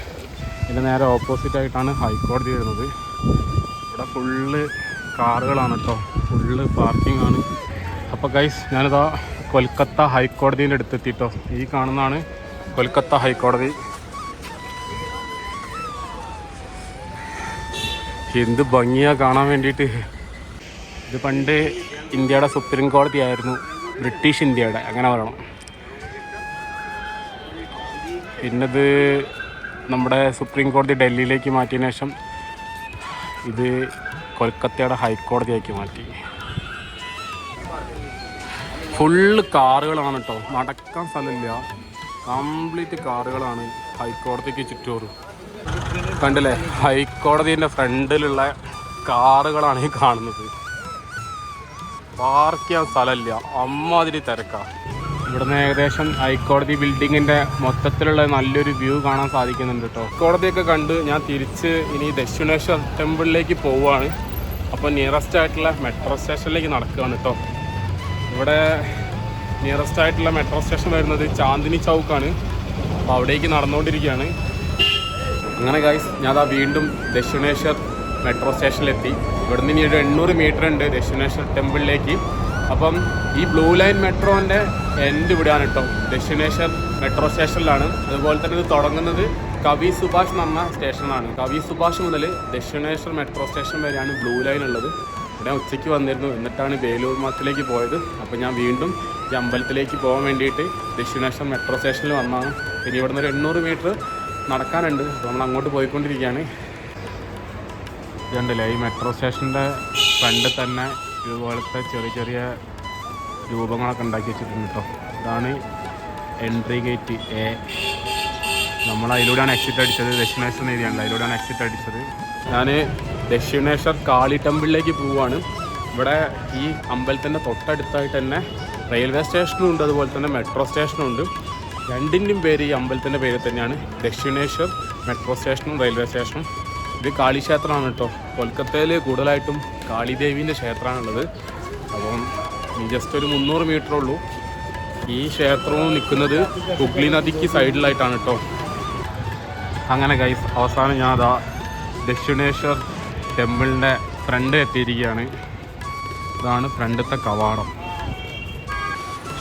ഇതിൻ്റെ നേരെ ഓപ്പോസിറ്റായിട്ടാണ് ഹൈക്കോടതി വരുന്നത്. ഇവിടെ ഫുള്ള് കാറുകളാണ് കേട്ടോ. ഫുള്ള് പാർക്കിംഗ് ആണ്. അപ്പോൾ ഗൈസ്, ഞാനിതാ കൊൽക്കത്ത ഹൈക്കോടതിൻ്റെ അടുത്തെത്തിട്ടോ. ഈ കാണുന്നതാണ് കൊൽക്കത്ത ഹൈക്കോടതി. എന്ത് ഭംഗിയാണ് കാണാൻ വേണ്ടിയിട്ട്. ഇത് പണ്ട് ഇന്ത്യയുടെ സുപ്രീം കോടതി ആയിരുന്നു. ബ്രിട്ടീഷ് ഇന്ത്യയുടെ, അങ്ങനെ പറയണം. പിന്നത് നമ്മുടെ സുപ്രീം കോടതി ഡൽഹിയിലേക്ക് മാറ്റിയതിനു ശേഷം ഇത് കൊൽക്കത്തയുടെ ഹൈക്കോടതിയാക്കി മാറ്റി. ഫുള്ള് കാറുകളാണ് കേട്ടോ. നടക്കാൻ സ്ഥലമില്ല. കംപ്ലീറ്റ് കാറുകളാണ് ഹൈക്കോടതിക്ക് ചുറ്റോറും. കണ്ടില്ലേ, ഹൈക്കോടതിൻ്റെ ഫ്രണ്ടിലുള്ള കാറുകളാണ് ഈ കാണുന്നത്. പാർക്ക് ചെയ്യാൻ സ്ഥലമില്ല, അമ്മാതിരി തിരക്കാണ്. ഇവിടുന്ന് ഏകദേശം ഹൈക്കോടതി ബിൽഡിങ്ങിൻ്റെ മൊത്തത്തിലുള്ള നല്ലൊരു വ്യൂ കാണാൻ സാധിക്കുന്നുണ്ട് കേട്ടോ. കോടതിയൊക്കെ കണ്ട് ഞാൻ തിരിച്ച് ഇനി ദക്ഷിണേശ്വർ ടെമ്പിളിലേക്ക് പോവുകയാണ്. അപ്പോൾ നിയറസ്റ്റ് ആയിട്ടുള്ള മെട്രോ സ്റ്റേഷനിലേക്ക് നടക്കുകയാണ് കേട്ടോ. ഇവിടെ നിയറസ്റ്റ് ആയിട്ടുള്ള മെട്രോ സ്റ്റേഷൻ വരുന്നത് ചാന്ദിനി ചൗക്കാണ്. അപ്പോൾ അവിടേക്ക് നടന്നുകൊണ്ടിരിക്കുകയാണ്. അങ്ങനെ ഗൈസ്, ഞാൻ വീണ്ടും ദക്ഷിണേശ്വർ മെട്രോ സ്റ്റേഷനിലെത്തി. ഇവിടുന്ന് ഇനി ഒരു 800 മീറ്റർ ഉണ്ട് ദക്ഷിണേശ്വർ ടെമ്പിളിലേക്ക്. അപ്പം ഈ ബ്ലൂ ലൈൻ മെട്രോൻ്റെ എൻഡ് ഇവിടെയാണ് കേട്ടോ. ദക്ഷിണേശ്വർ മെട്രോ സ്റ്റേഷനിലാണ്. അതുപോലെ തന്നെ ഇത് തുടങ്ങുന്നത് കവി സുഭാഷ് എന്ന് പറഞ്ഞ സ്റ്റേഷനാണ്. കവി സുഭാഷ് മുതൽ ദക്ഷിണേശ്വർ മെട്രോ സ്റ്റേഷൻ വരെയാണ് ബ്ലൂ ലൈൻ ഉള്ളത്. ഇവിടെ ഉച്ചയ്ക്ക് വന്നിരുന്നു, എന്നിട്ടാണ് ബേലൂർ മഠത്തിലേക്ക് പോയത്. അപ്പോൾ ഞാൻ വീണ്ടും ഈ അമ്പലത്തിലേക്ക് പോകാൻ വേണ്ടിയിട്ട് ദക്ഷിണേശ്വർ മെട്രോ സ്റ്റേഷനിൽ വന്നതാണ്. പിന്നെ ഇവിടുന്ന് ഒരു 800 മീറ്റർ നടക്കാനുണ്ട്. അപ്പോൾ നമ്മൾ അങ്ങോട്ട് പോയിക്കൊണ്ടിരിക്കുകയാണ്. ഇതുണ്ടല്ലേ, ഈ മെട്രോ സ്റ്റേഷൻ്റെ ഫ്രണ്ടിൽ തന്നെ ഇതുപോലത്തെ ചെറിയ രൂപങ്ങളൊക്കെ ഉണ്ടാക്കി വെച്ചിട്ടുണ്ട് കേട്ടോ. ഇതാണ് എൻട്രി ഗേറ്റ് എ. നമ്മൾ അതിലൂടെയാണ് എക്സിറ്റ് അടിച്ചത്. ദക്ഷിണേശ്വർ ഏരിയയുണ്ട്, അതിലൂടെയാണ് എക്സിറ്റ് അടിച്ചത്. ഞാൻ ദക്ഷിണേശ്വർ കാളി ടെമ്പിളിലേക്ക് പോവുകയാണ്. ഇവിടെ ഈ അമ്പലത്തിൻ്റെ തൊട്ടടുത്തായിട്ട് തന്നെ റെയിൽവേ സ്റ്റേഷനും ഉണ്ട്, അതുപോലെ തന്നെ മെട്രോ സ്റ്റേഷനും ഉണ്ട്. രണ്ടിൻ്റെയും പേര് ഈ അമ്പലത്തിൻ്റെ പേര് തന്നെയാണ്, ദക്ഷിണേശ്വർ മെട്രോ സ്റ്റേഷനും റെയിൽവേ സ്റ്റേഷനും. ഇത് കാളി ക്ഷേത്രമാണ് കേട്ടോ. കൊൽക്കത്തയിൽ കൂടുതലായിട്ടും കാളിദേവീൻ്റെ ക്ഷേത്രമാണുള്ളത്. അപ്പം ജസ്റ്റ് ഒരു 300 മീറ്റർ ഉള്ളൂ. ഈ ക്ഷേത്രവും നിൽക്കുന്നത് ഹുഗ്ലി നദിക്ക് സൈഡിലായിട്ടാണ് കേട്ടോ. അങ്ങനെ ഗൈസ്, അവസാനം ഞാൻ അതാ ദക്ഷിണേശ്വർ ടെമ്പിളിൻ്റെ ഫ്രണ്ട് എത്തിയിരിക്കുകയാണ്. ഇതാണ് ഫ്രണ്ടത്തെ കവാടം.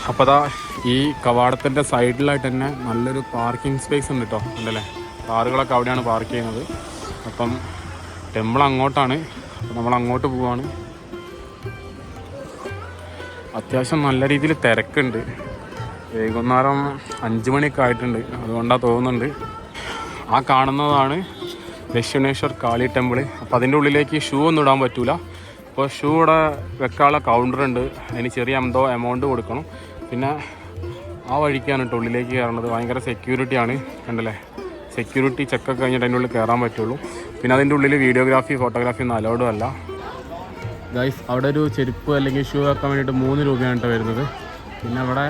അപ്പോൾ അതാ ഈ കവാടത്തിൻ്റെ സൈഡിലായിട്ട് തന്നെ നല്ലൊരു പാർക്കിംഗ് സ്പേസ് ഉണ്ട് കേട്ടോ. ഉണ്ടല്ലേ, കാറുകളൊക്കെ അവിടെയാണ് പാർക്ക് ചെയ്യുന്നത്. അപ്പം ടെമ്പിൾ അങ്ങോട്ടാണ്, അപ്പം നമ്മൾ അങ്ങോട്ട് പോവാണ്. അത്യാവശ്യം നല്ല രീതിയിൽ തിരക്കുണ്ട്. വൈകുന്നേരം 5 മണിയൊക്കെ ആയിട്ടുണ്ട്, അതുകൊണ്ടാണ് തോന്നുന്നുണ്ട്. ആ കാണുന്നതാണ് ദക്ഷിണേശ്വർ കാളി ടെമ്പിൾ. അപ്പോൾ അതിൻ്റെ ഉള്ളിലേക്ക് ഷൂ ഒന്നും ഇടാൻ പറ്റില്ല. അപ്പോൾ ഷൂ ഇവിടെ വെക്കാനുള്ള കൗണ്ടറുണ്ട്, അതിന് ചെറിയ എന്തോ എമൗണ്ട് കൊടുക്കണം. പിന്നെ ആ വഴിക്കാണ് കേട്ടോ ഉള്ളിലേക്ക് കയറേണ്ടത്. ഭയങ്കര സെക്യൂരിറ്റിയാണ്, കണ്ടല്ലേ. സെക്യൂരിറ്റി ചെക്കൊക്കെ കഴിഞ്ഞിട്ട് അതിൻ്റെ ഉള്ളിൽ കയറാൻ പറ്റുള്ളൂ. പിന്നെ അതിൻ്റെ ഉള്ളിൽ വീഡിയോഗ്രാഫി ഫോട്ടോഗ്രാഫി ഒന്നും അലൗഡും അല്ല ഗൈസ്. അവിടെ ഒരു ചെരുപ്പ് അല്ലെങ്കിൽ ഷൂ വെക്കാൻ വേണ്ടിയിട്ട് 3 രൂപയാണ് കേട്ടോ വരുന്നത്. പിന്നെ അവിടെ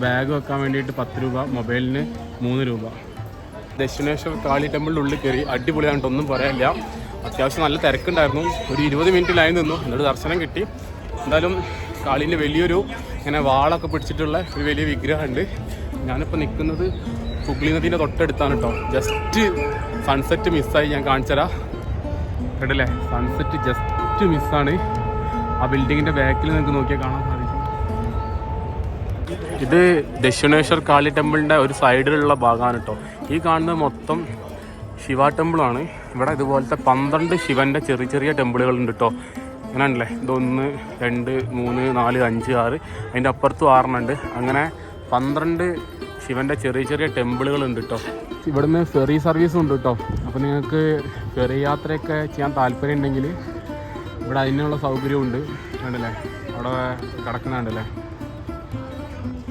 ബാഗ് വെക്കാൻ വേണ്ടിയിട്ട് 10 രൂപ, മൊബൈലിന് 3 രൂപ. ദക്ഷിണേശ്വർ കാളി ടെമ്പിളിൻ്റെ ഉള്ളിൽ കയറി അടിപൊളിയായിട്ട് ഒന്നും പറയാനില്ല. അത്യാവശ്യം നല്ല തിരക്കുണ്ടായിരുന്നു. ഒരു 20 മിനിറ്റ് ലൈൻ നിന്നു, എന്നിട്ട് ദർശനം കിട്ടി. എന്തായാലും കാളീൻ്റെ വലിയൊരു ഇങ്ങനെ വാളൊക്കെ പിടിച്ചിട്ടുള്ള ഒരു വലിയ വിഗ്രഹമുണ്ട്. ഞാനിപ്പോൾ നിൽക്കുന്നത് ഹുഗ്ലി നദീൻ്റെ തൊട്ടടുത്താണ് കേട്ടോ. ജസ്റ്റ് സൺസെറ്റ് മിസ്സായി, ഞാൻ കാണിച്ചുതരാം. കേട്ടല്ലേ, സൺസെറ്റ് ജസ്റ്റ് മിസ്സാണ്. ആ ബിൽഡിങ്ങിൻ്റെ ബാക്കിൽ നിങ്ങൾക്ക് നോക്കിയാൽ കാണാൻ സാധിക്കും. ഇത് ദക്ഷിണേശ്വർ കാളി ടെമ്പിളിൻ്റെ ഒരു സൈഡിലുള്ള ഭാഗമാണ് കേട്ടോ. ഈ കാണുന്നത് മൊത്തം ശിവ ടെമ്പിളാണ്. ഇവിടെ ഇതുപോലത്തെ 12 ശിവൻ്റെ ചെറിയ ചെറിയ ടെമ്പിളുകളുണ്ട് കേട്ടോ. അങ്ങനെ ഉണ്ടല്ലേ, ഇത് 1 2 3 4 5 6, അതിൻ്റെ അപ്പുറത്തും 6 ഉണ്ട്. അങ്ങനെ 12 ശിവൻ്റെ ചെറിയ ചെറിയ ടെമ്പിളുകളുണ്ട് കേട്ടോ. ഇവിടുന്ന് ഫെറി സർവീസും ഉണ്ട് കേട്ടോ. അപ്പോൾ നിങ്ങൾക്ക് ഫെറി യാത്രയൊക്കെ ചെയ്യാൻ താല്പര്യം ഉണ്ടെങ്കിൽ ഇവിടെ അതിനുള്ള സൗകര്യമുണ്ട്. കണ്ടല്ലേ, അവിടെ കിടക്കുന്നുണ്ടല്ലേ.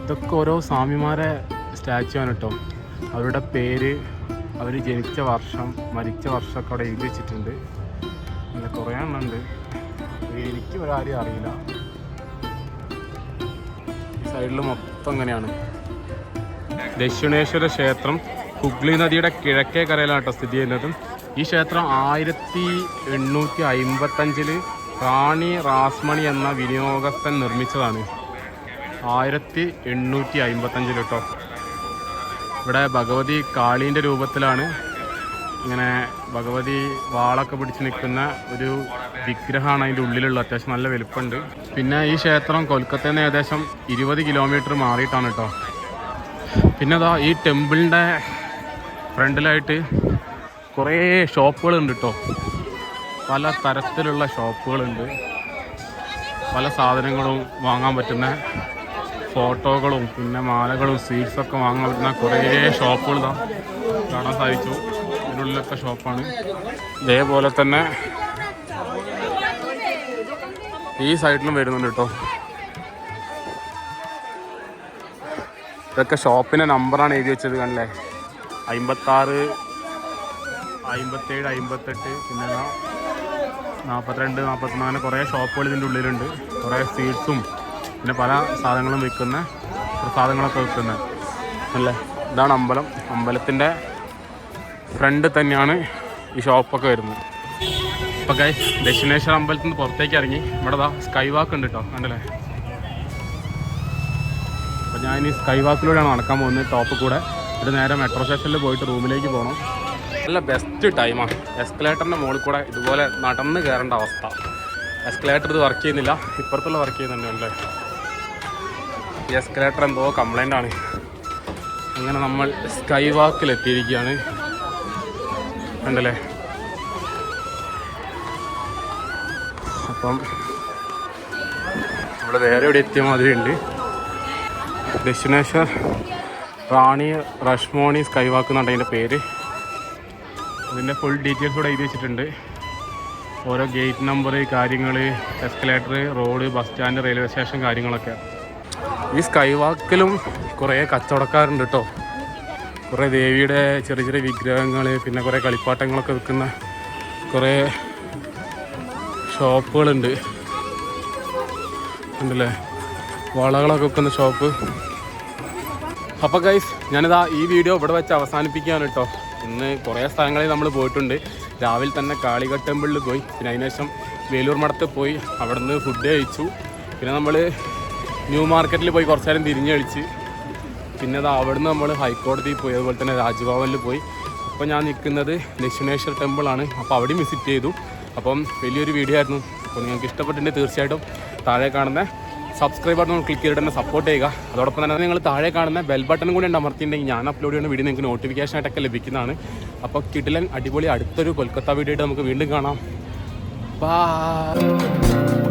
ഇതൊക്കെ ഓരോ സ്വാമിമാരെ സ്റ്റാച്ചു ആണ് കേട്ടോ. അവരുടെ പേര്, അവർ ജനിച്ച വർഷം, മരിച്ച വർഷമൊക്കെ അവിടെ എഴുതി വെച്ചിട്ടുണ്ട്. അങ്ങനെ കുറേ എണ്ണമുണ്ട്. എനിക്ക് ഒരാരും അറിയില്ല. ഈ സൈഡിൽ മൊത്തം അങ്ങനെയാണ്. ദക്ഷിണേശ്വര ക്ഷേത്രം ഹുഗ്ലി നദിയുടെ കിഴക്കേ കരയിലാണ് കേട്ടോ സ്ഥിതി ചെയ്യുന്നത്. ഈ ക്ഷേത്രം 1855 റാണി റാസ്മണി എന്ന വിനിയോഗസ്ഥൻ നിർമ്മിച്ചതാണ്. 1855 കേട്ടോ. ഇവിടെ ഭഗവതി കാളീൻ്റെ രൂപത്തിലാണ്. ഇങ്ങനെ ഭഗവതി വാളൊക്കെ പിടിച്ച് നിൽക്കുന്ന ഒരു വിഗ്രഹമാണ് അതിൻ്റെ ഉള്ളിലുള്ള. അത്യാവശ്യം നല്ല വലുപ്പമുണ്ട്. പിന്നെ ഈ ക്ഷേത്രം കൊൽക്കത്തയിൽ നിന്ന് ഏകദേശം 20 കിലോമീറ്റർ മാറിയിട്ടാണ് കേട്ടോ. പിന്നെ അതാ ഈ ടെമ്പിളിൻ്റെ ഫ്രണ്ടിലായിട്ട് കുറേ ഷോപ്പുകളുണ്ട് കേട്ടോ. പല തരത്തിലുള്ള ഷോപ്പുകളുണ്ട്. പല സാധനങ്ങളും വാങ്ങാൻ പറ്റുന്ന, ഫോട്ടോകളും പിന്നെ മാലകളും സ്വീറ്റ്സൊക്കെ വാങ്ങാൻ പറ്റുന്ന കുറേ ഷോപ്പുകൾ ഇതാ കാണാൻ സാധിച്ചു. ഇതിനുള്ളിലൊക്കെ ഷോപ്പാണ്. ഇതേപോലെ തന്നെ ഈ സൈഡിലും വരുന്നുണ്ട് കേട്ടോ. ഇതൊക്കെ ഷോപ്പിൻ്റെ നമ്പറാണ് എഴുതി വെച്ചത്, കണ്ടല്ലേ. 56, 57, 58, പിന്നെ 42, 44 അങ്ങനെ കുറേ ഷോപ്പുകൾ ഇതിൻ്റെ ഉള്ളിലുണ്ട്. കുറേ സ്വീറ്റ്സും പിന്നെ പല സാധനങ്ങളും വിൽക്കുന്ന, പ്രസാദങ്ങളൊക്കെ വിൽക്കുന്നത് അല്ലേ. ഇതാണ് അമ്പലം. അമ്പലത്തിൻ്റെ ഫ്രണ്ട് തന്നെയാണ് ഈ ഷോപ്പൊക്കെ വരുന്നത്. അപ്പോൾ ഗൈസ്, ദക്ഷിണേശ്വര അമ്പലത്തിൽ നിന്ന് പുറത്തേക്ക് ഇറങ്ങി. ഇവിടെ ദാ സ്കൈ വാക്ക് ഉണ്ട് കേട്ടോ, കണ്ടല്ലേ. അപ്പോൾ ഞാൻ ഈ സ്കൈ വാക്കിലൂടെയാണ് നടക്കാൻ പോകുന്നത്, ടോപ്പ് കൂടെ. ഇത് നേരെ മെട്രോ സ്റ്റേഷനിൽ പോയിട്ട് റൂമിലേക്ക് പോകണം. നല്ല ബെസ്റ്റ് ടൈമാണ്. എസ്കലേറ്ററിൻ്റെ മുകളിൽ കൂടെ ഇതുപോലെ നടന്ന് കയറേണ്ട അവസ്ഥ. എസ്കലേറ്റർ ഇത് വർക്ക് ചെയ്യുന്നില്ല, ഇപ്പുറത്തുള്ള വർക്ക് ചെയ്യുന്നുണ്ട് അല്ലേ. ഈ എസ്കലേറ്റർ എന്തോ കംപ്ലൈൻ്റ് ആണ്. അങ്ങനെ നമ്മൾ സ്കൈ വാക്കിലെത്തിയിരിക്കുകയാണ്, കണ്ടല്ലേ. അപ്പം നമ്മൾ വേറെ എവിടെ എത്തിയ മാതിരി ഉണ്ട്. ദക്ഷിണേശ്വർ റാണി റഷ്മോണി സ്കൈ വാക്ക് എന്നാണ് അതിൻ്റെ പേര്. ഇതിൻ്റെ ഫുൾ ഡീറ്റെയിൽസ് കൂടെ എഴുതി വെച്ചിട്ടുണ്ട്. ഓരോ ഗേറ്റ് നമ്പർ, കാര്യങ്ങൾ, escalator, road, bus stand, railway station, കാര്യങ്ങളൊക്കെ. ഈ സ്കൈ വാക്കിലും കുറേ കച്ചവടക്കാരുണ്ട് കേട്ടോ. കുറേ ദേവിയുടെ ചെറിയ ചെറിയ വിഗ്രഹങ്ങൾ, പിന്നെ കുറേ കളിപ്പാട്ടങ്ങളൊക്കെ വിൽക്കുന്ന കുറേ ഷോപ്പുകളുണ്ട്. ഉണ്ടല്ലേ, വളകളൊക്കെ വിൽക്കുന്ന ഷോപ്പ്. അപ്പോൾ ഗൈസ്, ഞാനിതാ ഈ വീഡിയോ ഇവിടെ വെച്ച് അവസാനിപ്പിക്കുകയാണ് കേട്ടോ. ഇന്ന് കുറേ സ്ഥലങ്ങളിൽ നമ്മൾ പോയിട്ടുണ്ട്. രാവിലെ തന്നെ കാളിഘട്ട് ടെമ്പിളിൽ പോയി, പിന്നെ അതിന് ശേഷം വേലൂർ മഠത്തിൽ പോയി, അവിടെ നിന്ന് ഫുഡ് കഴിച്ചു. പിന്നെ നമ്മൾ ന്യൂ മാർക്കറ്റിൽ പോയി കുറച്ച് നേരം തിരിഞ്ഞ് കളിച്ച്, പിന്നെ അത് അവിടെ നിന്ന് നമ്മൾ ഹൈക്കോടതിയിൽ പോയി, അതുപോലെ തന്നെ രാജ്ഭവനിൽ പോയി. അപ്പോൾ ഞാൻ നിൽക്കുന്നത് ദക്ഷിണേശ്വർ ടെമ്പിളാണ്. അപ്പോൾ അവിടെയും വിസിറ്റ് ചെയ്തു. അപ്പം വലിയൊരു വീഡിയോ ആയിരുന്നു. അപ്പോൾ നിങ്ങൾക്ക് ഇഷ്ടപ്പെട്ടിട്ടുണ്ടെങ്കിൽ തീർച്ചയായിട്ടും താഴെ കാണുന്ന സബ്സ്ക്രൈബ് ബട്ടൺ ക്ലിക്ക് ചെയ്തിട്ട് തന്നെ സപ്പോർട്ട് ചെയ്യുക. അതോടൊപ്പം തന്നെ നിങ്ങൾ താഴെ കാണുന്ന ബെൽ ബട്ടൺ കൂടി അമർത്തിയിട്ടുണ്ടെങ്കിൽ ഞാൻ അപ്ലോഡ് ചെയ്യുന്ന വീഡിയോ നിങ്ങൾക്ക് നോട്ടിഫിക്കേഷൻ ആയിട്ടൊക്കെ ലഭിക്കുന്നതാണ്. അപ്പോൾ കിടിലൻ അടിപൊളി അടുത്തൊരു കൊൽക്കത്ത വീഡിയോ ആയിട്ട് നമുക്ക് വീണ്ടും കാണാം. ബൈ.